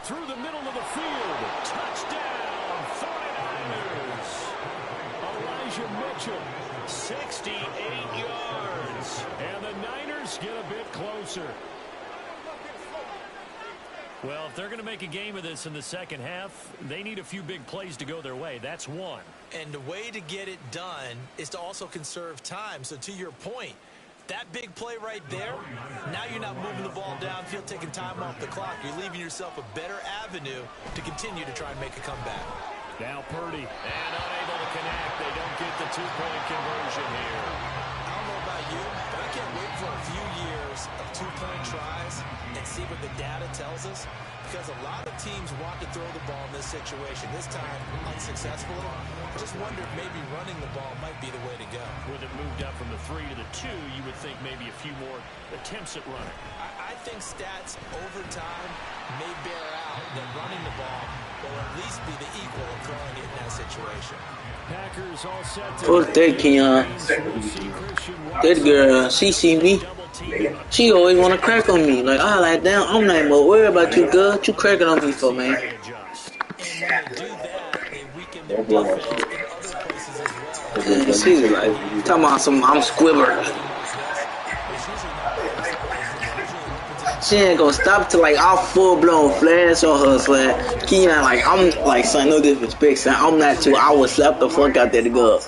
Through the middle of the field. Touchdown, 49ers. Elijah Mitchell, 68 yards. And the Niners get a bit closer. Well, if they're going to make a game of this in the second half, they need a few big plays to go their way. That's one. And the way to get it done is to also conserve time. So to your point, that big play right there, now you're not moving the ball downfield, taking time off the clock. You're leaving yourself a better avenue to continue to try and make a comeback. Now Purdy. And unable to connect. They don't get the 2-point conversion here. I don't know about you, but I can't wait for a few years of 2-point tries and see what the data tells us. Because a lot of teams want to throw the ball in this situation. This time, unsuccessfully. I just wonder if maybe running the ball might be the way to go. With it moved up from the 3 to the 2, you would think maybe a few more attempts at running. I think stats over time may bear out that running the ball will at least be the equal of throwing it in that situation. Packers all set to Fuck that, Keon. That girl, she see me. She always want to crack on me. Like, I like, damn, I'm not even worried about you, girl. What you cracking on me for, man? She's like, talking about some, I'm squibber. She ain't gonna stop till like I'll full blown flash on her, son. Keon, like I'm like, son, no disrespect, son. I'm not too. I would slap the fuck out that girl.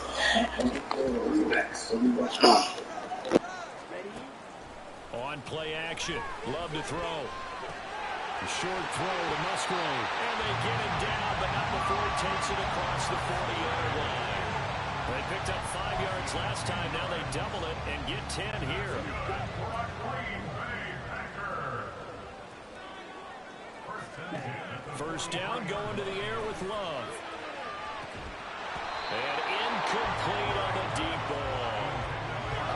On play action, Love to throw. A short throw to Musgrave, and they get him down, but not before he takes it across the 40-yard line. They picked up 5 yards last time. Now they double it and get 10 here. First down, going to the air with Love. And incomplete on the deep ball.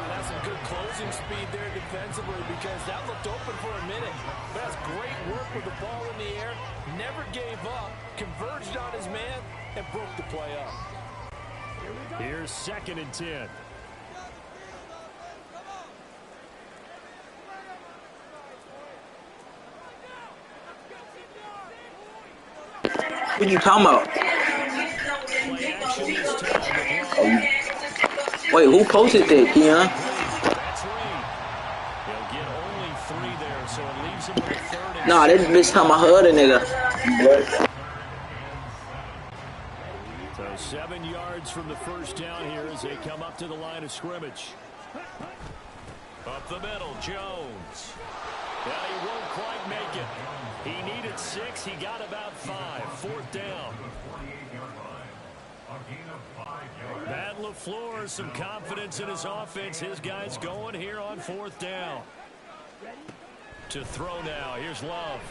That's some good closing speed there defensively because that looked open for a minute. That's great work with the ball in the air. Never gave up, converged on his man, and broke the play up. Here's 2nd and 10. What you talking about? Play action this time. Wait, who posted that, Keon? That's right. He'll get only 3 there, so it leaves him with a 3rd and Nah, that bitch talking about her other nigga. So 7 yards from the first down here as they come up to the line of scrimmage. Up the middle, Jones. Yeah, he won't quite make it. He needed 6. He got about 5. 4th down. Matt LaFleur, some confidence in his offense. His guys going here on 4th down. To throw now. Here's Love.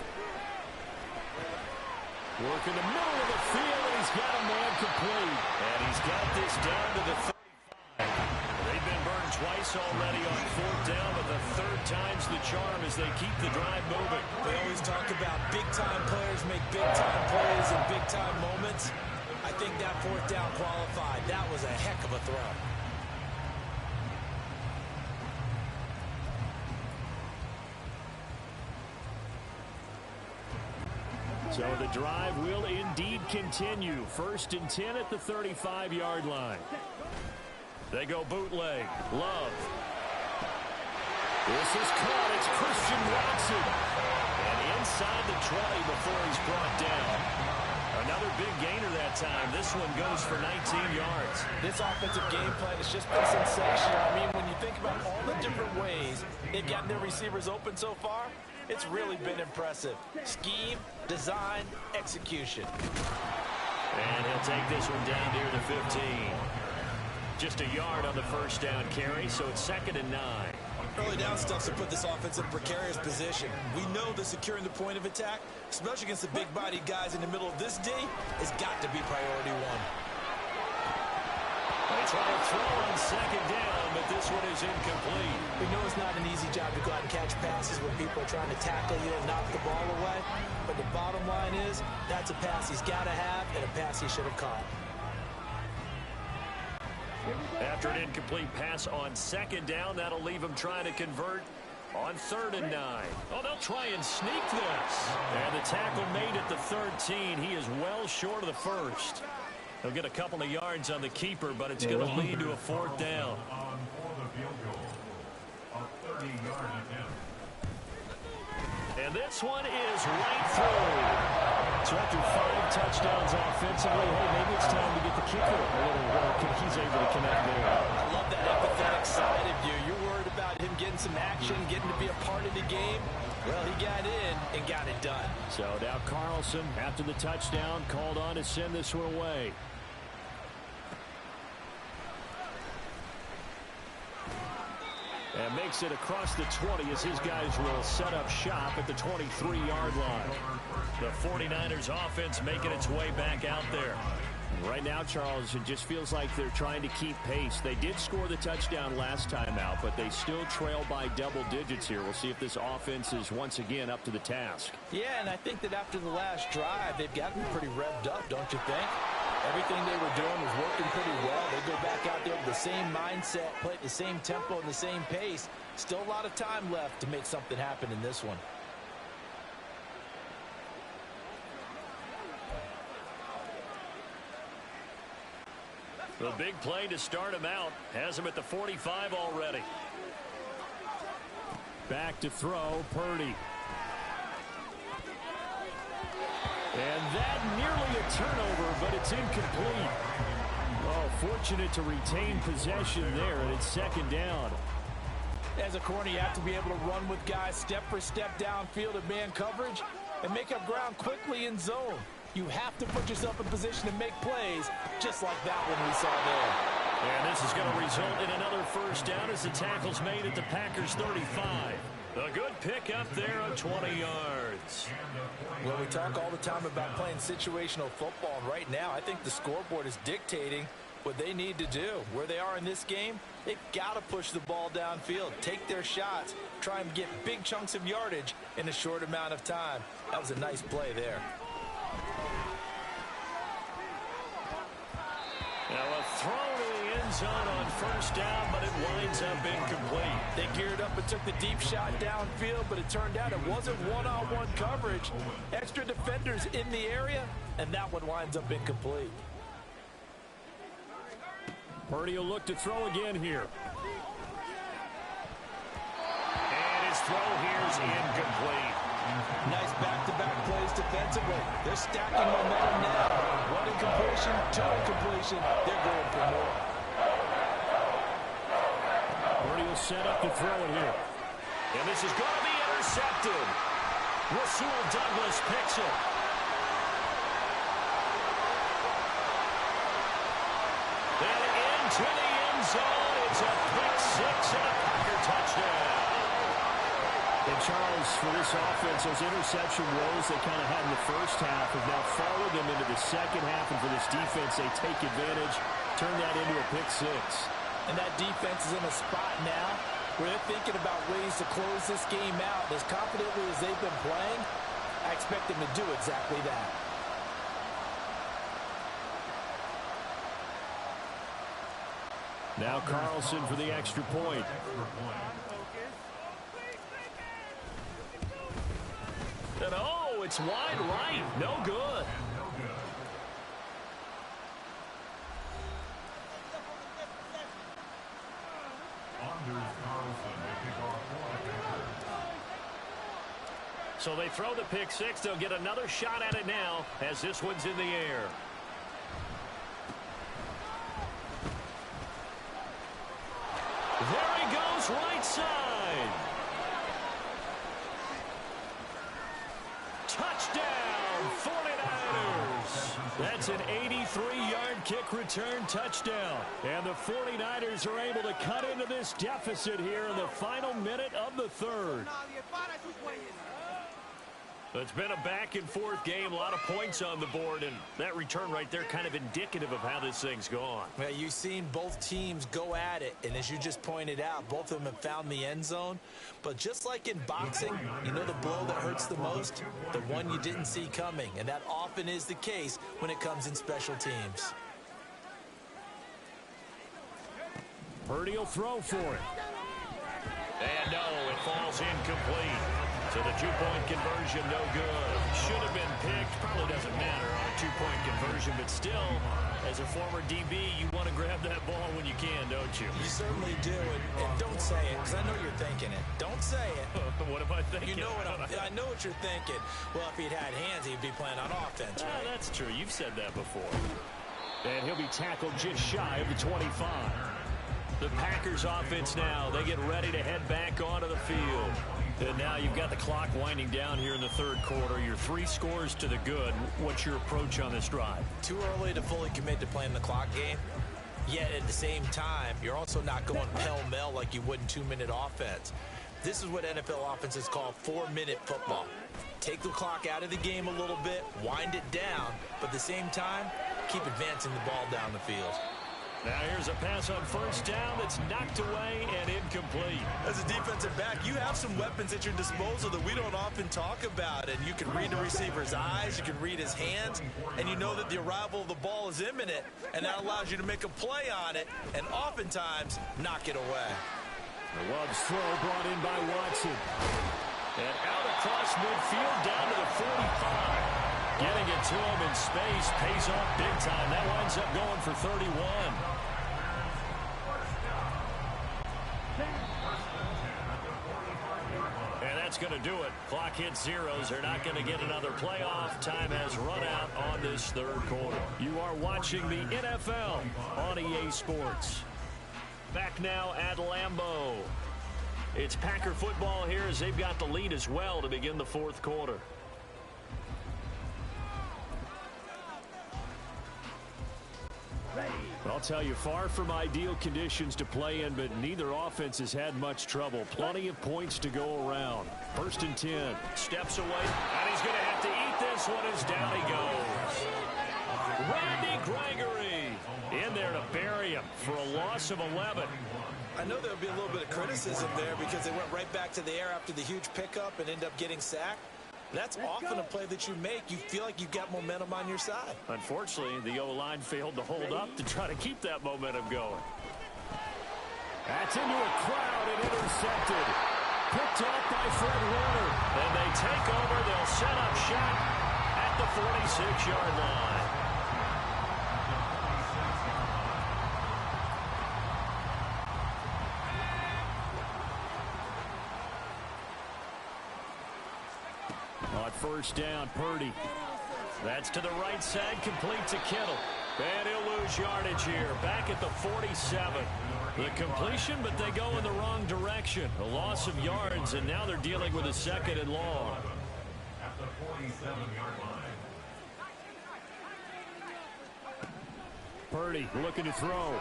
Working the middle of the field, and he's got a man complete. And he's got this down to the 35. They've been burned twice already on 4th down, but the 3rd time's the charm as they keep the drive moving. They always talk about big-time players make big-time plays in big-time moments. I think that 4th down qualified. That was a heck of a throw. So the drive will indeed continue. 1st and 10 at the 35-yard line. They go bootleg. Love. This is caught. It's Christian Watson. And inside the 20 before he's brought down. Another big gainer that time. This one goes for 19 yards. This offensive game plan has just been sensational. I mean, when you think about all the different ways they've gotten their receivers open so far, it's really been impressive. Scheme, design, execution. And he'll take this one down near the 15. Just a yard on the first down carry, so it's 2nd and 9. Early down stuffs to put this offense in a precarious position. We know that securing the point of attack, especially against the big-bodied guys in the middle of this D, has got to be priority 1. They try to throw on 2nd down, but this one is incomplete. We know it's not an easy job to go out and catch passes when people are trying to tackle you and knock the ball away. But the bottom line is, that's a pass he's got to have and a pass he should have caught. After an incomplete pass on 2nd down, that'll leave him trying to convert on 3rd and 9. Oh, they'll try and sneak this. And the tackle made at the 13. He is well short of the 1st. He'll get a couple of yards on the keeper, but it's going to lead to a 4th down. And this one is right through. So after 5 touchdowns offensively, hey, maybe it's time to get the kicker a little work, and he's able to connect there. I love that empathetic side of you. You're worried about him getting some action, getting to be a part of the game. Well, he got in and got it done. So now Carlson, after the touchdown, called on to send this one away. And makes it across the 20 as his guys will set up shop at the 23-yard line. The 49ers offense making its way back out there. Right now, Charles, it just feels like they're trying to keep pace. They did score the touchdown last time out, but they still trail by double digits here. We'll see if this offense is once again up to the task. Yeah, and I think that after the last drive, they've got to be pretty revved up, don't you think? Everything they were doing was working pretty well. They go back out there with the same mindset, play at the same tempo and the same pace. Still a lot of time left to make something happen in this one. The big play to start him out has him at the 45 already. Back to throw, Purdy. And that nearly a turnover, but it's incomplete. Oh, fortunate to retain possession there, and it's second down. As a corner, you have to be able to run with guys step for step downfield in man coverage and make up ground quickly in zone. You have to put yourself in position to make plays, just like that one we saw there. And this is going to result in another first down as the tackle's made at the Packers' 35. A good pickup there of 20 yards. Well, we talk all the time about playing situational football, and right now I think the scoreboard is dictating what they need to do. Where they are in this game, they've got to push the ball downfield, take their shots, try and get big chunks of yardage in a short amount of time. That was a nice play there. Now a throw to the end zone on first down, but it winds up incomplete. They geared up and took the deep shot downfield, but it turned out it wasn't one-on-one coverage. Extra defenders in the area, and that one winds up incomplete. Purdy will look to throw again here. And his throw here is incomplete. Nice back-to-back plays defensively. They're stacking momentum now. One incompletion, two incompletion. They're going for more. Purdy will set up to throw it here. And this is going to be intercepted. Rasul Douglas picks it. And into the end zone. It's a pick six and a Packer touchdown. And Charles, for this offense, those interception woes they kind of had in the first half have now followed them into the second half. And for this defense, they take advantage, turn that into a pick six. And that defense is in a spot now where they're thinking about ways to close this game out. As confidently as they've been playing, I expect them to do exactly that. Now Carlson for the extra point. And oh, it's wide right. No good. So they throw the pick six. They'll get another shot at it now as this one's in the air. There he goes, right side. Touchdown, 49ers. That's an 83-yard kick return touchdown. And the 49ers are able to cut into this deficit here in the final minute of the third. It's been a back-and-forth game, a lot of points on the board, and that return right there kind of indicative of how this thing's gone. Well, you've seen both teams go at it, and as you just pointed out, both of them have found the end zone. But just like in boxing, you know the blow that hurts the most? The one you didn't see coming, and that often is the case when it comes in special teams. Purdy will throw for it. And no, it falls incomplete. So the two-point conversion, no good. Should have been picked. Probably doesn't matter on a two-point conversion, but still, as a former DB, you want to grab that ball when you can, don't you? You certainly do, and don't say it, because I know you're thinking it. Don't say it. What am I thinking? You know what I know what you're thinking. Well, if he'd had hands, he'd be playing on offense, right? That's true. You've said that before. And he'll be tackled just shy of the 25. The Packers offense now, they get ready to head back onto the field. And now you've got the clock winding down here in the third quarter. You're 3 scores to the good. What's your approach on this drive? Too early to fully commit to playing the clock game. Yet at the same time, you're also not going pell-mell like you would in 2-minute offense. This is what NFL offenses call 4-minute football. Take the clock out of the game a little bit, wind it down, but at the same time, keep advancing the ball down the field. Now here's a pass on first down that's knocked away and incomplete. As a defensive back, you have some weapons at your disposal that we don't often talk about. And you can read the receiver's eyes, you can read his hands, and you know that the arrival of the ball is imminent. And that allows you to make a play on it and oftentimes knock it away. The Love's throw brought in by Watson. And out across midfield down to the 45. Getting it to him in space pays off big time. That winds up going for 31. that's going to do it. Clock hits zeros. They're not going to get another playoff. Time has run out on this third quarter. You are watching the NFL on EA Sports. Back now at Lambeau. It's Packer football here as they've got the lead as well to begin the fourth quarter. I'll tell you, far from ideal conditions to play in, but neither offense has had much trouble. Plenty of points to go around. 1st and 10. Steps away, and he's going to have to eat this one as down he goes. Randy Gregory in there to bury him for a loss of 11. I know there'll be a little bit of criticism there because they went right back to the air after the huge pickup and end up getting sacked. That's often a play that you make. You feel like you've got momentum on your side. Unfortunately, the O-line failed to hold up to try to keep that momentum going. That's into a crowd and intercepted. Picked off by Fred Warner. And they take over. They'll set up shop at the 46-yard line. On 1st down, Purdy. That's to the right side, complete to Kittle. And he'll lose yardage here, back at the 47. The completion, but they go in the wrong direction. A loss of yards, and now they're dealing with a 2nd and long. At the 47-yard line. Purdy looking to throw.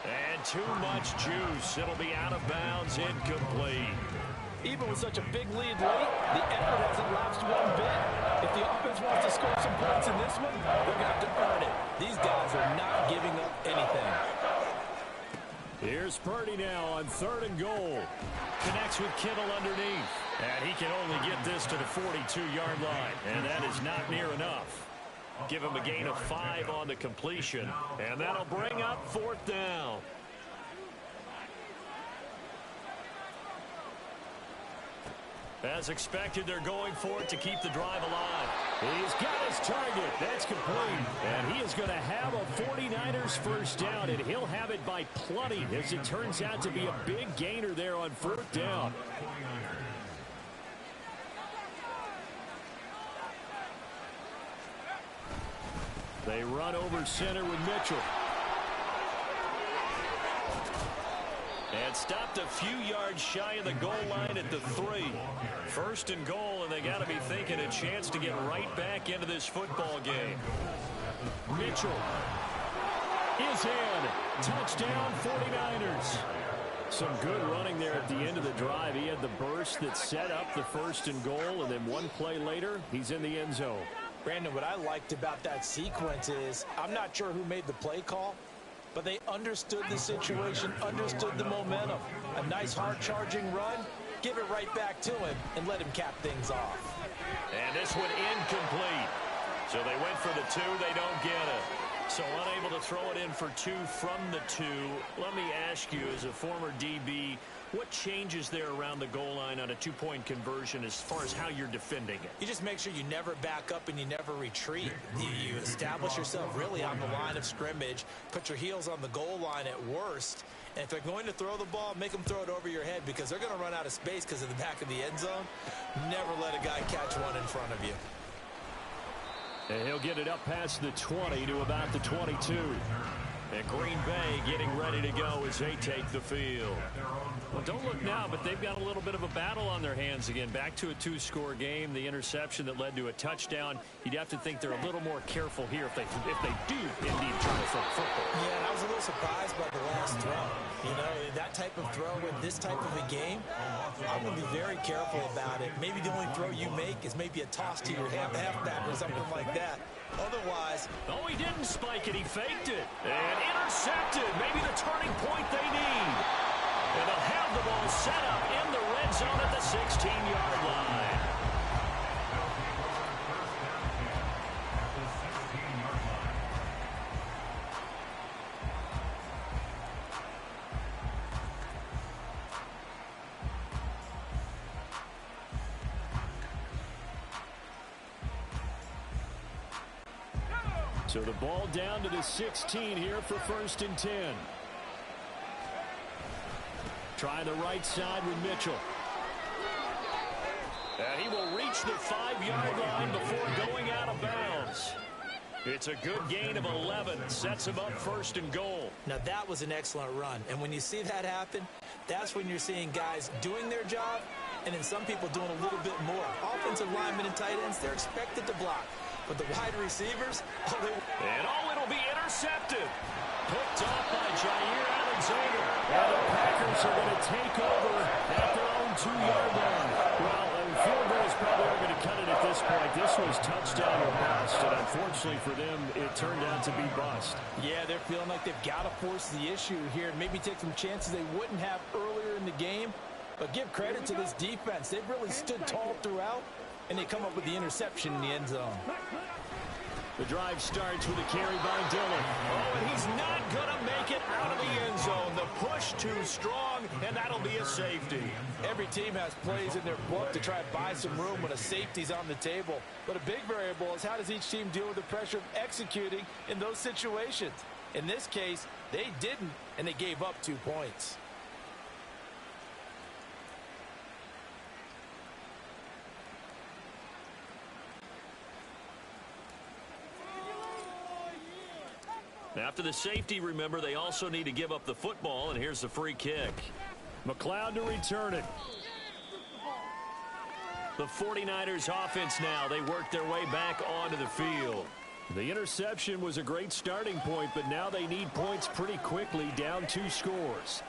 And too much juice. It'll be out of bounds, incomplete. Even with such a big lead late, the effort hasn't lapsed one bit. If the offense wants to score some points in this one, they're going to have to earn it. These guys are not giving up anything. Here's Purdy now on 3rd and goal. Connects with Kittle underneath. And he can only get this to the 42-yard line. And that is not near enough. Give him a gain of 5 on the completion. And that'll bring up 4th down. As expected, they're going for it to keep the drive alive. He's got his target. That's complete. And he is going to have a 49ers first down, and he'll have it by plenty as it turns out to be a big gainer there on 4th down. They run over center with Mitchell. And stopped a few yards shy of the goal line at the 3. 1st and goal, and they got to be thinking a chance to get right back into this football game. Mitchell is in. Touchdown, 49ers. Some good running there at the end of the drive. He had the burst that set up the 1st and goal, and then one play later, he's in the end zone. Brandon, what I liked about that sequence is I'm not sure who made the play call, but they understood the situation, understood the momentum. A nice hard-charging run, give it right back to him, and let him cap things off. And this one incomplete. So they went for the 2, they don't get it. So unable to throw it in for 2 from the 2. Let me ask you, as a former DB, what changes there around the goal line on a 2-point conversion as far as how you're defending it? You just make sure you never back up and you never retreat. You establish yourself really on the line of scrimmage, put your heels on the goal line at worst, and if they're going to throw the ball, make them throw it over your head because they're going to run out of space because of the back of the end zone. Never let a guy catch one in front of you. And he'll get it up past the 20 to about the 22. And Green Bay getting ready to go as they take the field. Well, don't look now, but they've got a little bit of a battle on their hands again. Back to a 2-score game. The interception that led to a touchdown. You'd have to think they're a little more careful here if they do indeed try to throw football. Yeah, and I was a little surprised by the last throw. You know, that type of throw in this type of a game, I'm going to be very careful about it. Maybe the only throw you make is maybe a toss to your halfback or something like that. Otherwise... Oh, he didn't spike it. He faked it. And intercepted. Maybe the turning point they need. And they'll have the ball set up in the red zone at the 16-yard line. So the ball down to the 16 here for 1st and 10. Try the right side with Mitchell. And he will reach the 5-yard line before going out of bounds. It's a good gain of 11. Sets him up first and goal. Now, that was an excellent run. And when you see that happen, that's when you're seeing guys doing their job and then some people doing a little bit more. Offensive linemen and tight ends, they're expected to block. But the wide receivers, it'll be intercepted. Picked off by Jair Alexander. And the Packers are going to take over at their own 2-yard line. Well, field goals probably are going to cut it at this point. This was touchdown or bust, and unfortunately for them, it turned out to be bust. Yeah, they're feeling like they've got to force the issue here and maybe take some chances they wouldn't have earlier in the game. But give credit to this defense. They've really stood tall throughout, and they come up with the interception in the end zone. The drive starts with a carry by Dillon. Oh, and he's not going to make it out of the end zone. The push too strong, and that'll be a safety. Every team has plays in their book to try and buy some room when a safety's on the table. But a big variable is how does each team deal with the pressure of executing in those situations. In this case, they didn't, and they gave up 2 points. After the safety, remember, they also need to give up the football, and here's the free kick. McLeod to return it. The 49ers offense now, they work their way back onto the field. The interception was a great starting point, but now they need points pretty quickly, down 2 scores.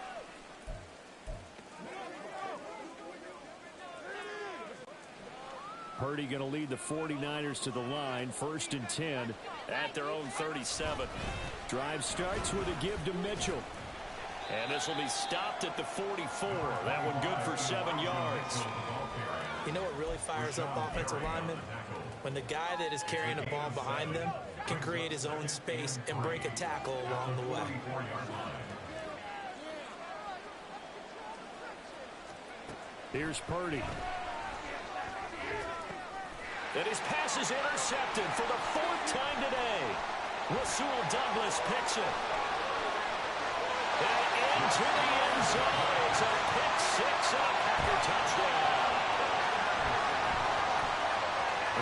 Purdy going to lead the 49ers to the line, 1st and 10 at their own 37. Drive starts with a give to Mitchell. And this will be stopped at the 44. That one good for 7 yards. You know what really fires up offensive linemen? When the guy that is carrying the ball behind them can create his own space and break a tackle along the way. Here's Purdy. And his pass is intercepted for the 4th time today. Rasul Douglas picks it. And into the end zone. It's a pick 6 and a Packer touchdown.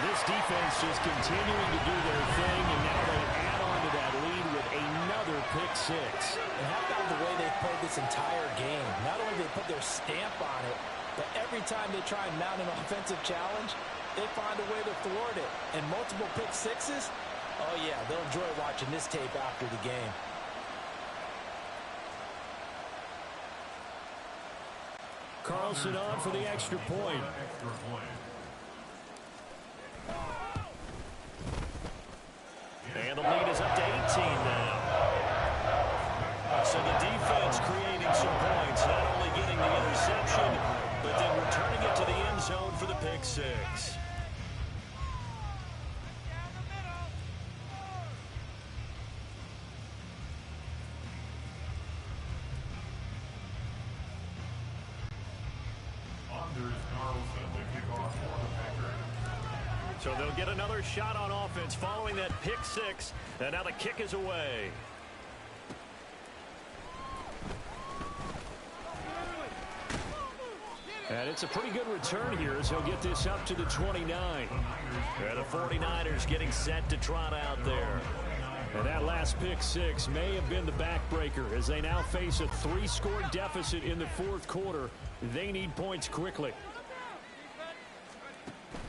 This defense just continuing to do their thing, and now they add on to that lead with another pick 6. And how about the way they played this entire game? Not only did they put their stamp on it, but every time they try and mount an offensive challenge, they find a way to thwart it. And multiple pick 6s, oh yeah, they'll enjoy watching this tape after the game. Carlson on for the extra point. And the lead is up to 18 now. So the defense creating some points, not only getting the interception, but then returning it to the end zone for the pick 6. So they'll get another shot on offense following that pick 6, and now the kick is away. And it's a pretty good return here as he'll get this up to the 29. And the 49ers getting set to trot out there. And that last pick 6 may have been the backbreaker as they now face a 3-score deficit in the 4th quarter. They need points quickly.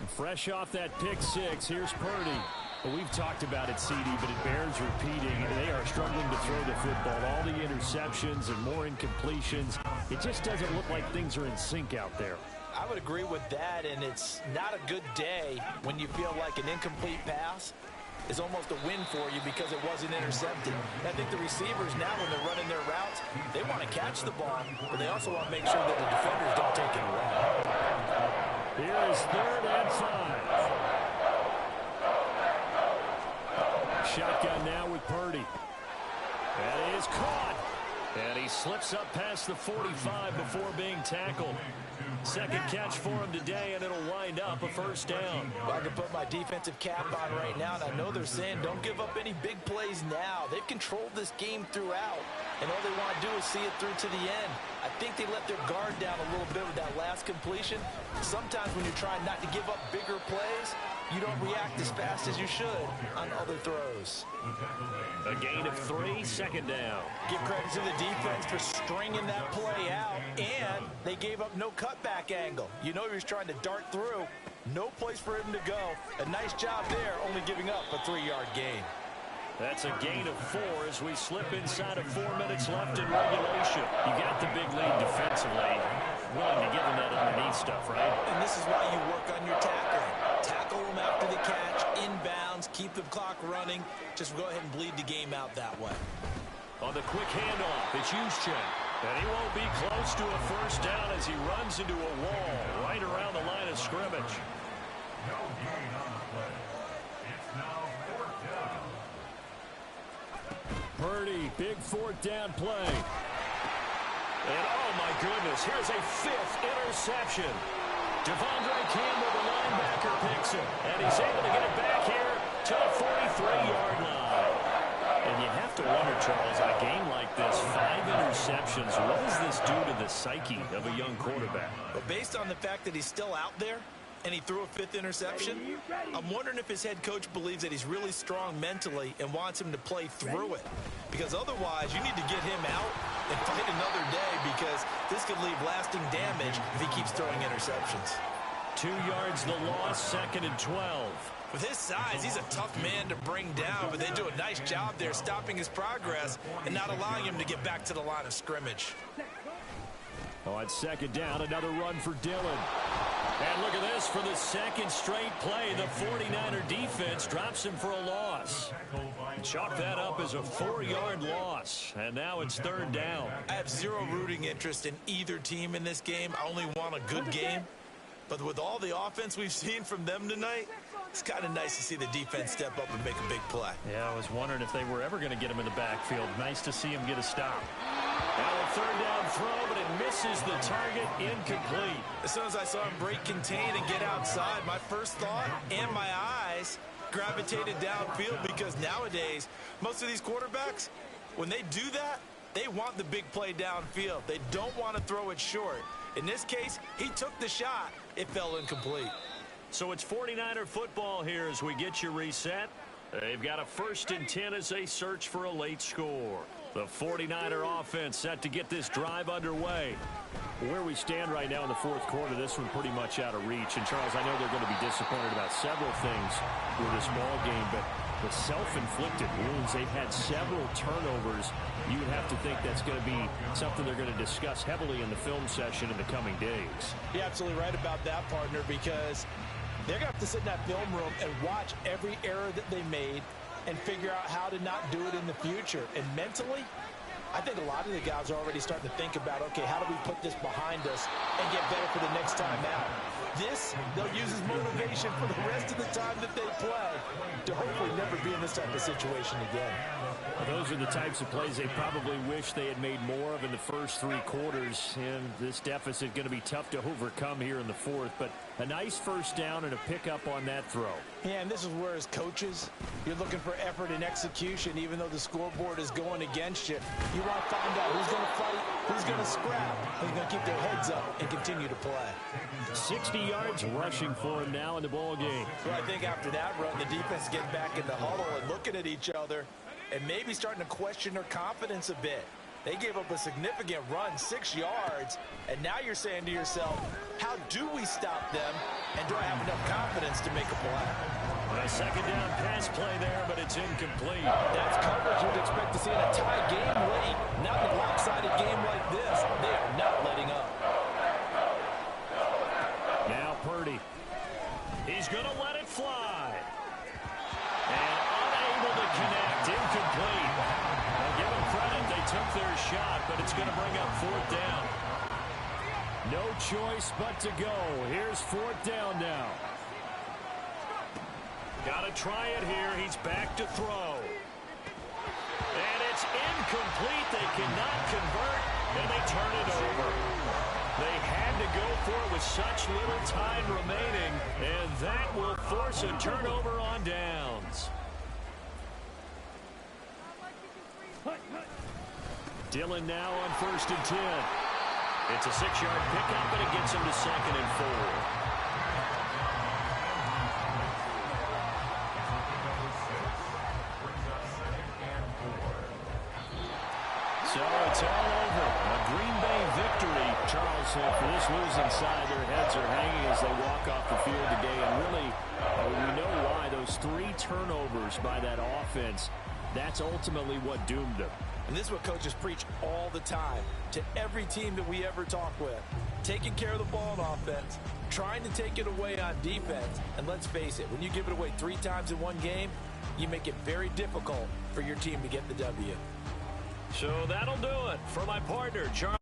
Fresh off that pick 6, here's Purdy. Well, we've talked about it, CD, but it bears repeating. They are struggling to throw the football. All the interceptions and more incompletions. It just doesn't look like things are in sync out there. I would agree with that, and it's not a good day when you feel like an incomplete pass is almost a win for you because it wasn't intercepted. I think the receivers now, when they're running their routes, they want to catch the ball, but they also want to make sure that the defenders don't take it away. Here is 3rd and 5. Shotgun now with Purdy. That is caught. And he slips up past the 45 before being tackled. Second catch for him today, and it'll wind up a first down. Well, I can put my defensive cap on right now, and I know they're saying don't give up any big plays now. They've controlled this game throughout. and all they want to do is see it through to the end. I think they let their guard down a little bit with that last completion. Sometimes when you're trying not to give up bigger plays, you don't react as fast as you should on other throws. A gain of 3, second down. Give credit to the defense for stringing that play out, and they gave up no cutback angle. You know he was trying to dart through. No place for him to go. A nice job there, only giving up a 3-yard gain. That's a gain of 4 as we slip inside of 4 minutes left in regulation. You got the big lead defensively. Willing to give them that underneath stuff, right? And this is why you work on your tackling. Tackle them after the catch, inbounds, keep the clock running. Just go ahead and bleed the game out that way. On the quick handoff, it's Juszczyk. And he won't be close to a first down as he runs into a wall right around the line of scrimmage. No gain on the play. It's now 4th down. Purdy, big 4th down play. And oh my goodness, here's a 5th interception. Devondre Campbell, the linebacker, picks it. And he's able to get it back here to the 43-yard line. And you have to wonder, Charles, on a game like this, 5 interceptions, what does this do to the psyche of a young quarterback? But based on the fact that he's still out there and he threw a 5th interception, I'm wondering if his head coach believes that he's really strong mentally and wants him to play through it. Because otherwise, you need to get him out and fight another day, because this could leave lasting damage if he keeps throwing interceptions. 2 yards the loss, 2nd and 12. With his size, he's a tough man to bring down, but they do a nice job there stopping his progress and not allowing him to get back to the line of scrimmage. On 2nd down, another run for Dillon. And look at this, for the 2nd straight play, the 49er defense drops him for a loss. Chalk that up as a 4-yard loss, and now it's 3rd down. I have zero rooting interest in either team in this game. I only want a good game. But with all the offense we've seen from them tonight, it's kind of nice to see the defense step up and make a big play. Yeah, I was wondering if they were ever going to get him in the backfield. Nice to see him get a stop. Now a 3rd down throw, but it misses the target, incomplete. As soon as I saw him break contain and get outside, my first thought and my eyes gravitated downfield, because nowadays, most of these quarterbacks, when they do that, they want the big play downfield. They don't want to throw it short. In this case, he took the shot. It fell incomplete. So it's 49er football here as we get you reset. They've got a 1st and 10 as they search for a late score. The 49er offense set to get this drive underway. Where we stand right now in the 4th quarter, this one pretty much out of reach. And, Charles, I know they're going to be disappointed about several things with this ball game, but the self-inflicted wounds, they've had several turnovers. You would have to think that's going to be something they're going to discuss heavily in the film session in the coming days. You're absolutely right about that, partner, because they're going to have to sit in that film room and watch every error that they made and figure out how to not do it in the future. And mentally, I think a lot of the guys are already starting to think about, okay, how do we put this behind us and get better for the next time out? This, they'll use as motivation for the rest of the time that they play to hopefully never be in this type of situation again. Well, those are the types of plays they probably wish they had made more of in the first 3 quarters. And this deficit going to be tough to overcome here in the 4th. But a nice 1st down and a pickup on that throw. Yeah, and this is where, as coaches, you're looking for effort and execution, even though the scoreboard is going against you. You want to find out who's going to fight, who's going to scrap, who's going to keep their heads up and continue to play. 60 yards rushing for him now in the ball game. So I think after that run, the defense is getting back in the huddle and looking at each other and maybe starting to question their confidence a bit. They gave up a significant run, 6 yards, and now you're saying to yourself, how do we stop them, and do I have enough confidence to make a play? A 2nd down pass play there, but it's incomplete. That's coverage you'd expect to see in a tie game late, not in a lopsided game like this. They are not letting up. Now Purdy. He's going to let it fly. And unable to connect, incomplete. I'll give them credit, they took their shot, but it's going to bring up 4th down. No choice but to go. Here's 4th down now. Got to try it here. He's back to throw. And it's incomplete. They cannot convert, and they turn it over. They had to go for it with such little time remaining, and that will force a turnover on downs. Dillon now on 1st and 10. It's a 6-yard pickup, and it gets him to 2nd and 4. So it's all over. A Green Bay victory. Charles, for this losing side, their heads are hanging as they walk off the field today. And really, we know why. Those 3 turnovers by that offense, that's ultimately what doomed them. And this is what coaches preach all the time to every team that we ever talk with. Taking care of the ball on offense, trying to take it away on defense. And let's face it, when you give it away 3 times in one game, you make it very difficult for your team to get the W. So that'll do it for my partner, Charles.